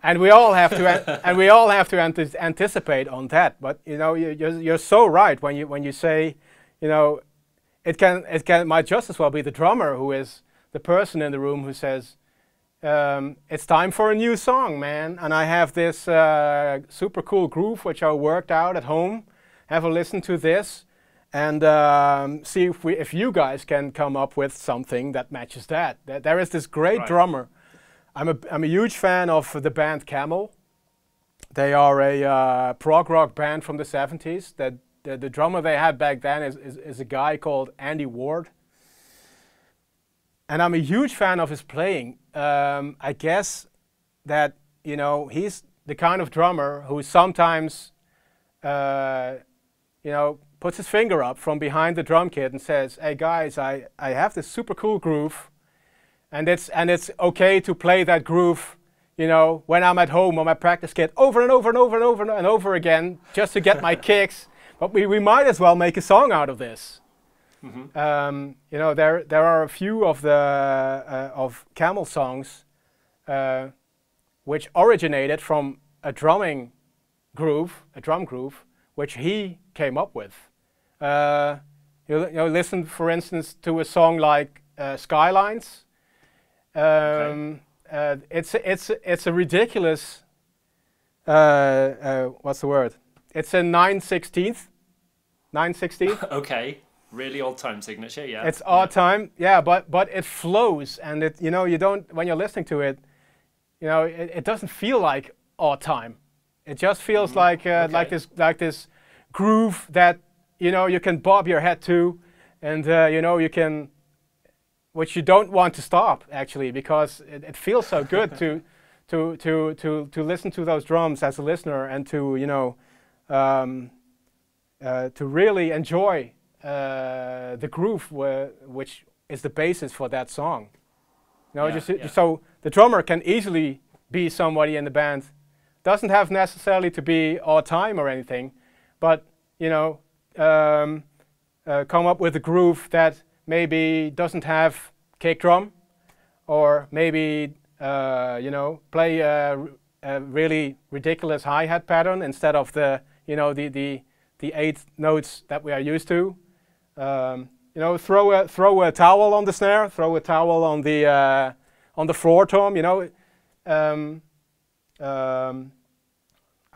And we all have to anticipate on that. But you know, you're so right when you say, you know, it might just as well be the drummer who is the person in the room who says, it's time for a new song, man, and I have this super cool groove which I worked out at home. Have a listen to this, and see if you guys can come up with something that matches that. There is this great drummer. I'm a huge fan of the band Camel. They are a prog rock band from the 70s. The drummer they had back then is a guy called Andy Ward. And I'm a huge fan of his playing. I guess that, you know, he's the kind of drummer who sometimes, you know, puts his finger up from behind the drum kit and says, hey guys, I have this super cool groove, and it's okay to play that groove, you know, when I'm at home on my practice kit over and over and over and over and over again, just to get my kicks. But we might as well make a song out of this. You know, there are a few of the of Camel songs which originated from a drum groove, which he came up with. You know, listen, for instance, to a song like Skylines. It's a ridiculous. What's the word? It's a 9/16. 9/16. Okay. Really odd time signature, yeah. It's odd time, yeah, but it flows, and it, you know, you don't, when you're listening to it, you know, it doesn't feel like odd time. It just feels like this groove that, you know, you can bob your head to, and you know, you can, which you don't want to stop actually, because it feels so good to listen to those drums as a listener, and to, you know, to really enjoy the groove which is the basis for that song. You know, so the drummer can easily be somebody in the band. Doesn't have necessarily to be all time or anything, but you know, come up with a groove that maybe doesn't have kick drum, or maybe you know, play a really ridiculous hi-hat pattern instead of the, you know, the 8 notes that we are used to. You know, throw a towel on the snare, throw a towel on the floor tom. You know, I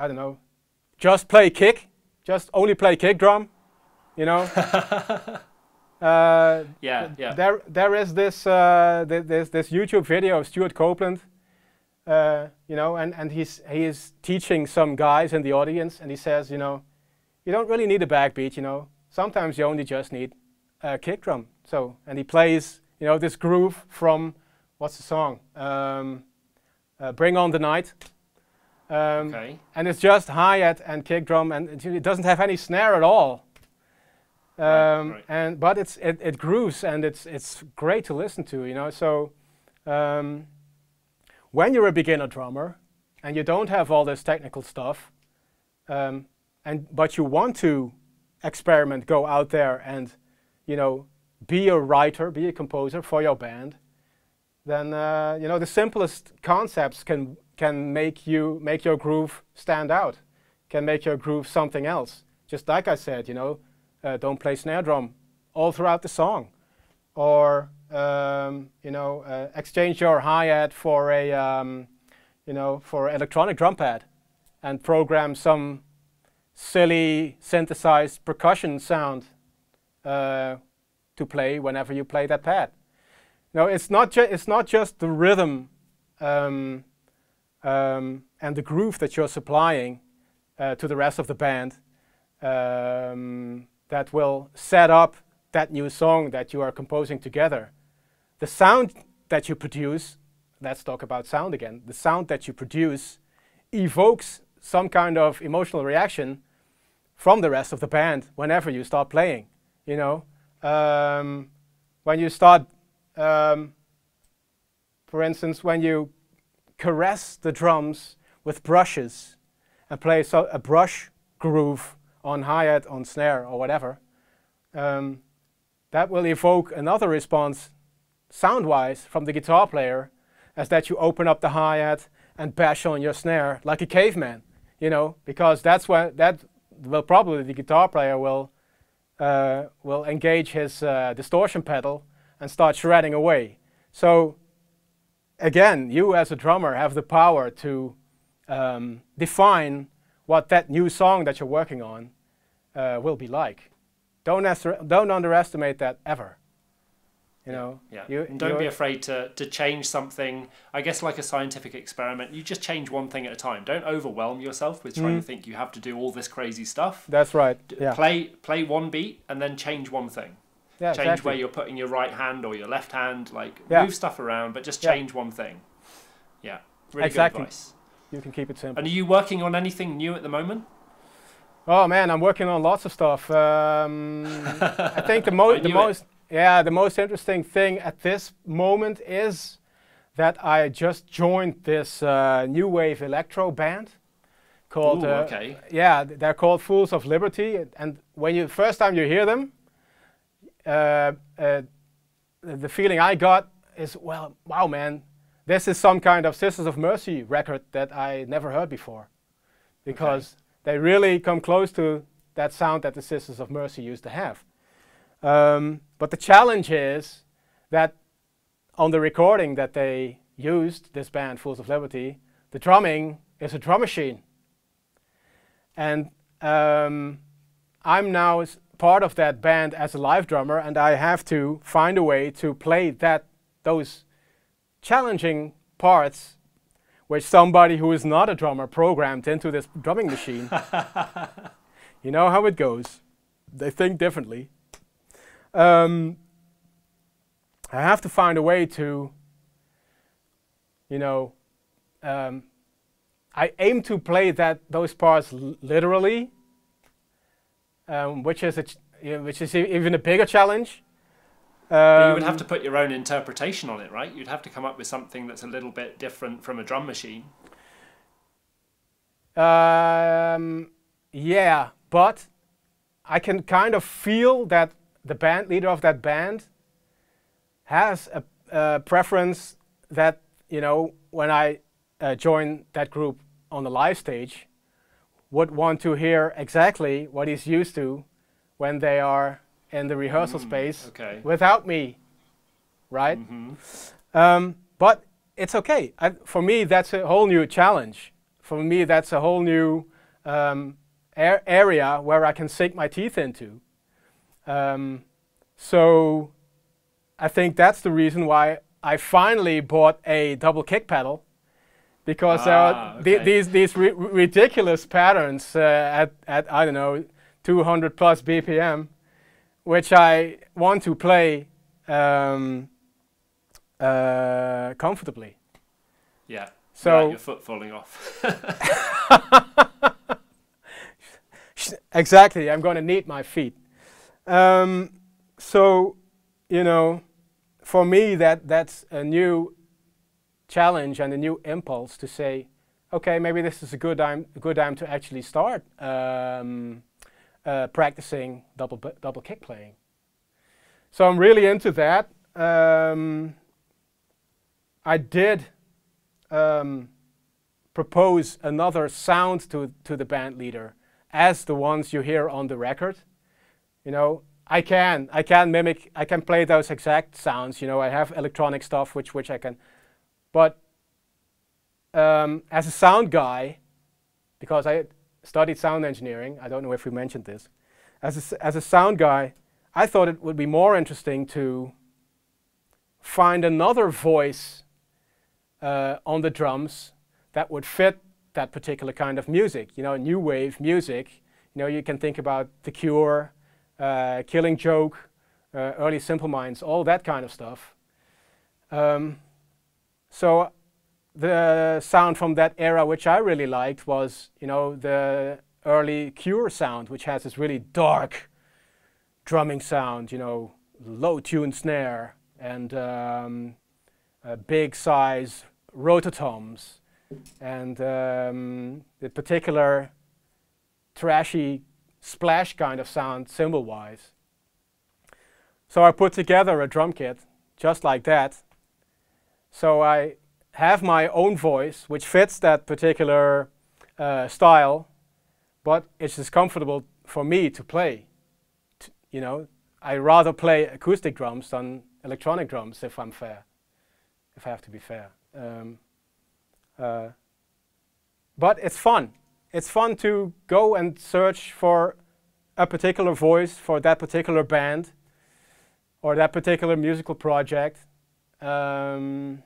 don't know. Just play kick. Just only play kick drum. You know. There is this this YouTube video of Stewart Copeland. You know, and he is teaching some guys in the audience, and he says, you know, you don't really need a backbeat. You know. Sometimes you only just need a kick drum. So, and he plays, you know, this groove from, what's the song? Bring On the Night. And it's just hi-hat and kick drum, and it doesn't have any snare at all. But it grooves, and it's great to listen to, you know. So when you're a beginner drummer and you don't have all this technical stuff, but you want to experiment, go out there and, you know, be a writer, be a composer for your band, then you know, the simplest concepts can make your groove stand out, can make your groove something else. Just like I said, you know, don't play snare drum all throughout the song, or you know, exchange your hi-hat for a you know, for electronic drum pad, and program some silly synthesized percussion sound to play whenever you play that pad. No, it's not just the rhythm and the groove that you're supplying to the rest of the band that will set up that new song that you are composing together. The sound that you produce, let's talk about sound again, the sound that you produce evokes some kind of emotional reaction from the rest of the band whenever you start playing. You know, when you start, for instance, when you caress the drums with brushes and play a brush groove on hi-hat, on snare, or whatever, that will evoke another response sound-wise from the guitar player, as that you open up the hi-hat and bash on your snare like a caveman, you know, because that's when that will probably the guitar player will engage his distortion pedal and start shredding away. So again, you as a drummer have the power to define what that new song that you're working on will be like. Don't underestimate that ever. You know, and don't be afraid to change something. I guess like a scientific experiment, you just change one thing at a time. Don't overwhelm yourself with trying to think you have to do all this crazy stuff. That's right. Play one beat and then change one thing. Change exactly. where you're putting your right hand or your left hand. Like move stuff around, but just change one thing. Yeah, really good advice. You can keep it simple. And are you working on anything new at the moment? Oh man, I'm working on lots of stuff. I think the most interesting thing at this moment is that I just joined this new wave electro band called. They're called Fools of Liberty. And when you first time you hear them, the feeling I got is, well, wow, man, this is some kind of Sisters of Mercy record that I never heard before, because they really come close to that sound that the Sisters of Mercy used to have. But the challenge is that on the recording that they used, this band, Fools of Liberty, the drumming is a drum machine. And I'm now part of that band as a live drummer, and I have to find a way to play those challenging parts which somebody who is not a drummer programmed into this drumming machine. You know how it goes. They think differently. I have to find a way to, you know, I aim to play those parts literally, which is even a bigger challenge. But you would have to put your own interpretation on it, right? You'd have to come up with something that's a little bit different from a drum machine. Yeah, but I can kind of feel that the band leader of that band has a preference that, you know, when I join that group on the live stage, would want to hear exactly what he's used to when they are in the rehearsal space without me, right? But it's okay. For me, that's a whole new challenge. For me, that's a whole new area where I can sink my teeth into. So I think that's the reason why I finally bought a double kick pedal, because there are these ridiculous patterns at I don't know 200 plus BPM, which I want to play comfortably. Yeah. So your foot falling off. Exactly. I'm going to need my feet. So, you know, for me that's a new challenge and a new impulse to say, okay, maybe this is a good time to actually start practicing double kick playing. So I'm really into that. I did propose another sound to the band leader as the ones you hear on the record. You know, I can mimic, I can play those exact sounds. You know, I have electronic stuff which I can, but as a sound guy, because I studied sound engineering, I don't know if we mentioned this, as a sound guy, I thought it would be more interesting to find another voice on the drums that would fit that particular kind of music. You know, new wave music. You know, you can think about The Cure, Killing Joke, early Simple Minds, all that kind of stuff. So the sound from that era which I really liked was, you know, the early Cure sound, which has this really dark drumming sound, you know, low tune snare and big size rototoms and the particular trashy splash kind of sound cymbal wise. So I put together a drum kit just like that. So I have my own voice which fits that particular style, but it's just comfortable for me to play. You know, I rather play acoustic drums than electronic drums if I'm fair, if I have to be fair. But it's fun. It's fun to go and search for a particular voice for that particular band or that particular musical project to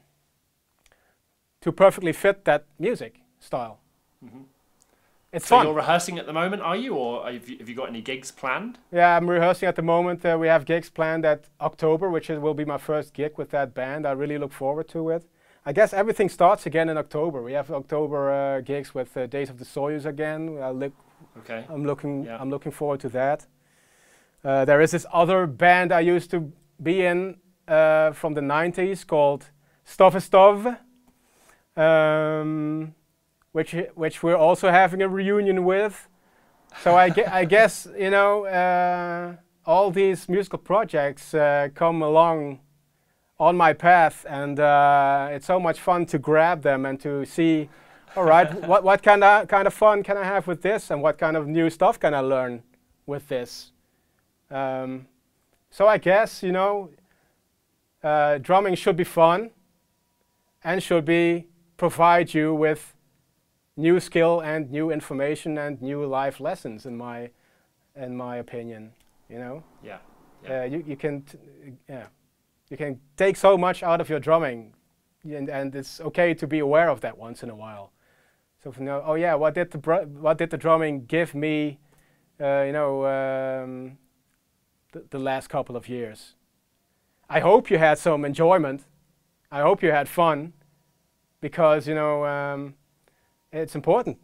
perfectly fit that music style. Mm-hmm. It's fun. So you're rehearsing at the moment, are you? Or have you got any gigs planned? Yeah, I'm rehearsing at the moment. We have gigs planned at October, which will be my first gig with that band. I really look forward to it. I guess everything starts again in October. We have October gigs with Days of the Soyuz again. Okay. I'm looking forward to that. There is this other band I used to be in from the 90s called Stuff is Stuff, which we're also having a reunion with. So I guess, you know, all these musical projects come along on my path, and it's so much fun to grab them and to see, all right, what kind of fun can I have with this, and what kind of new stuff can I learn with this. So I guess, you know, drumming should be fun and should provide you with new skill and new information and new life lessons, in my opinion. You know. Yeah. You can. You can take so much out of your drumming, and it's okay to be aware of that once in a while. So to know, oh yeah, what did the drumming give me, you know, the last couple of years? I hope you had some enjoyment. I hope you had fun, because you know it's important.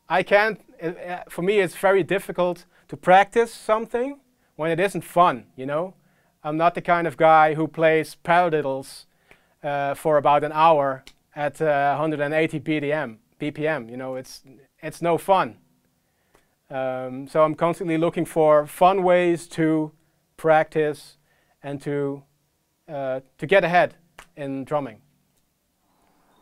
For me, it's very difficult to practice something when it isn't fun. You know. I'm not the kind of guy who plays paradiddles for about an hour at 180 BPM. You know, it's no fun. So I'm constantly looking for fun ways to practice and to get ahead in drumming.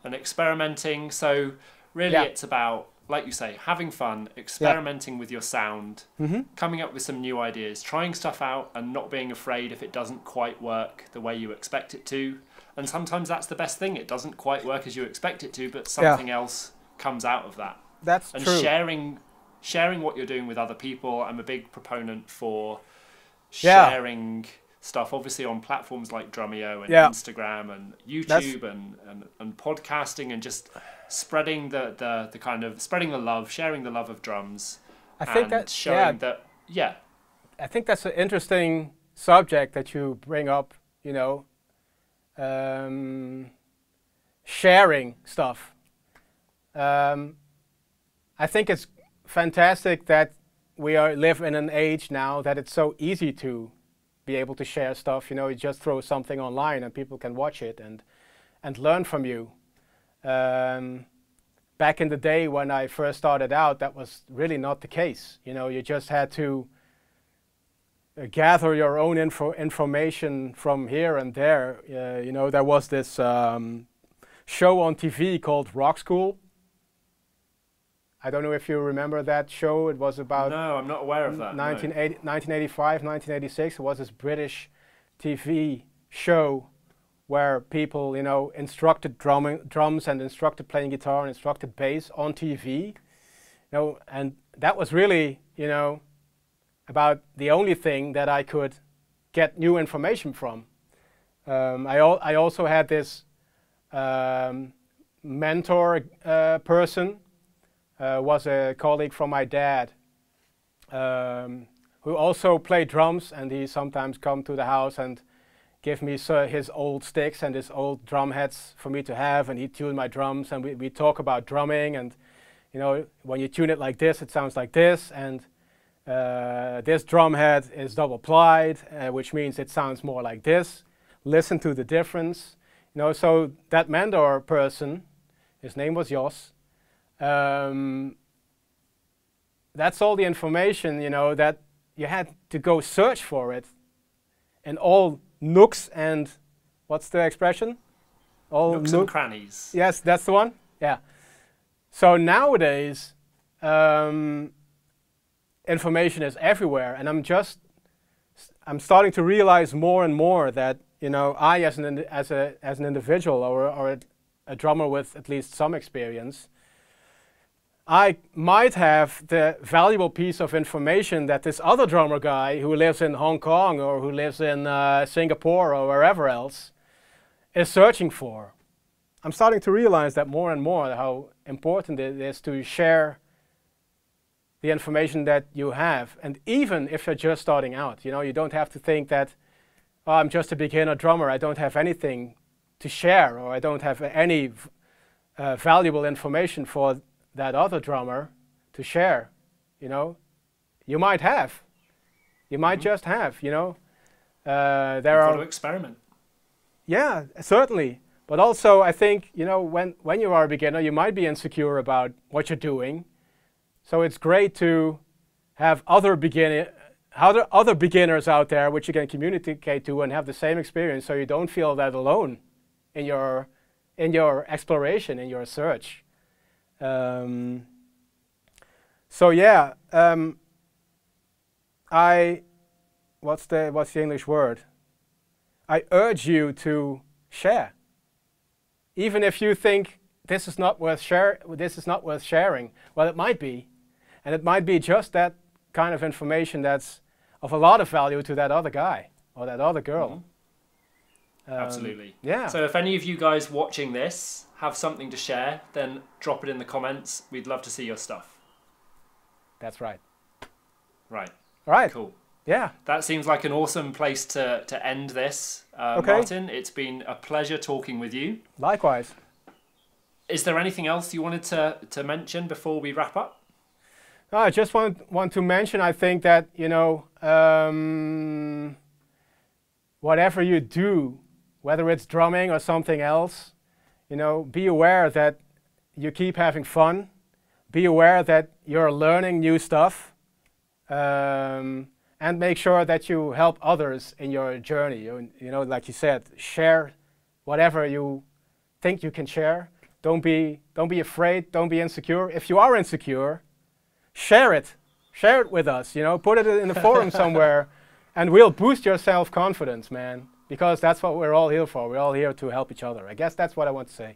And experimenting. So really, it's about, like you say, having fun, experimenting with your sound, coming up with some new ideas, trying stuff out and not being afraid if it doesn't quite work the way you expect it to. And sometimes that's the best thing. It doesn't quite work as you expect it to, but something else comes out of that. That's and true. Sharing what you're doing with other people. I'm a big proponent for sharing stuff, obviously on platforms like Drumeo and Instagram and YouTube and podcasting, and just spreading the kind of spreading the love, sharing the love of drums. I think that showing that I think that's an interesting subject that you bring up. You know, sharing stuff. I think it's fantastic that we live in an age now that it's so easy to be able to share stuff. You know, you just throw something online and people can watch it and learn from you. Back in the day when I first started out, that was really not the case. You know, you just had to gather your own information from here and there. You know, there was this show on TV called Rock School. I don't know if you remember that show. It was about... No, I'm not aware of that. 1985, 1986. It was this British TV show where people, you know, instructed drums and instructed playing guitar and instructed bass on TV. You know, and that was really, you know, about the only thing that I could get new information from. I also had this mentor person, was a colleague from my dad, who who also played drums, and he sometimes come to the house and give me his old sticks and his old drum heads for me to have, and he tune my drums, and we talk about drumming, and you know, when you tune it like this, it sounds like this, and this drum head is double plied, which means it sounds more like this. Listen to the difference. You know, so that mentor person, his name was Jos. That's all the information, you know, that you had to go search for it in all nooks and, what's the expression? All nooks and crannies. Yes, that's the one. Yeah. So nowadays, information is everywhere, and I'm starting to realize more and more that, you know, I as an individual or a drummer with at least some experience, I might have the valuable piece of information that this other drummer guy who lives in Hong Kong or who lives in Singapore or wherever else is searching for. I'm starting to realize that more and more, how important it is to share the information that you have. And even if you're just starting out, you know, you don't have to think that, oh, I'm just a beginner drummer, I don't have anything to share, or I don't have any valuable information for that other drummer to share. You know, you might have. You might just have, you know. There are... to experiment. Yeah, certainly. But also, I think, you know, when you are a beginner, you might be insecure about what you're doing. So it's great to have other beginners out there which you can communicate to and have the same experience, so you don't feel that alone in your exploration, in your search. So yeah, what's the English word? I urge you to share. Even if you think this is not worth sharing, well, it might be. And it might be just that kind of information that's of a lot of value to that other guy or that other girl. Absolutely. Yeah. So if any of you guys watching this have something to share, then drop it in the comments. We'd love to see your stuff. That's right. Right. All right. Cool. Yeah. That seems like an awesome place to end this. Okay. Martin, it's been a pleasure talking with you. Likewise. Is there anything else you wanted to mention before we wrap up? I just want to mention, I think that, you know, whatever you do, whether it's drumming or something else, you know, be aware that you keep having fun. Be aware that you're learning new stuff. And make sure that you help others in your journey. You know, like you said, share whatever you think you can share. Don't be afraid. Don't be insecure. If you are insecure, share it. Share it with us. You know, put it in the forum somewhere, and we'll boost your self-confidence, man. Because that's what we're all here for. We're all here to help each other. I guess that's what I want to say.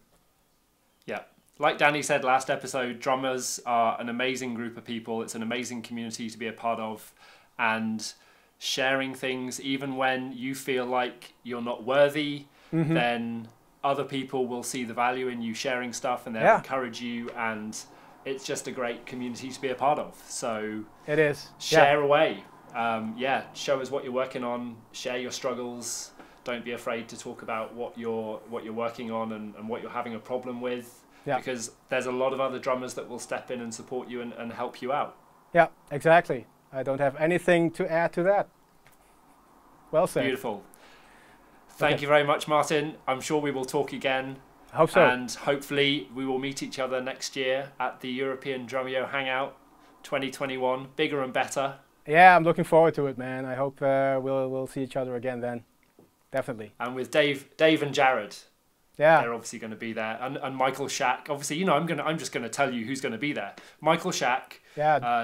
Yeah. Like Danny said last episode, drummers are an amazing group of people. It's an amazing community to be a part of. And sharing things, even when you feel like you're not worthy, then other people will see the value in you sharing stuff, and they'll encourage you, and it's just a great community to be a part of. So it is. Share away. Show us what you're working on. Share your struggles. Don't be afraid to talk about what you're working on and what you're having a problem with. Yeah. Because there's a lot of other drummers that will step in and support you and help you out. Yeah, exactly. I don't have anything to add to that. Well said. Beautiful. Thank you very much, Martin. I'm sure we will talk again. I hope so. And hopefully we will meet each other next year at the European Drumeo Hangout 2021. Bigger and better. Yeah, I'm looking forward to it, man. I hope we'll see each other again then. Definitely. And with Dave and Jared. Yeah. They're obviously going to be there. And Michael Shack. Obviously, you know, I'm just going to tell you who's going to be there. Michael Shack,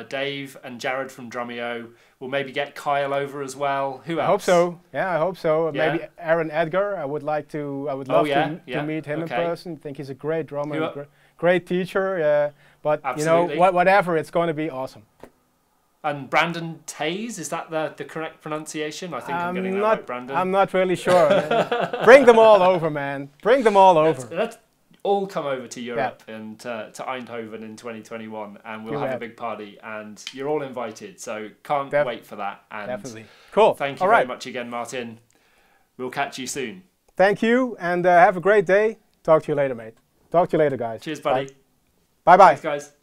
Dave and Jared from Drumeo. We'll maybe get Kyle over as well. Who else? I hope so. Yeah, I hope so. Yeah. Maybe Aaron Edgar. I would love to meet him in person. I think he's a great drummer, great teacher. But absolutely. You know, whatever, it's going to be awesome. And Brandon Taze, is that the correct pronunciation? I think I'm getting that right, Brandon. I'm not really sure. Bring them all over, man. Bring them all over. all come over to Europe and to Eindhoven in 2021, and we'll have a big party, and you're all invited, so can't wait for that. And definitely. Cool. Thank you very much again, Martin. We'll catch you soon. Thank you, and have a great day. Talk to you later, mate. Talk to you later, guys. Cheers, buddy. Bye-bye. Thanks, guys.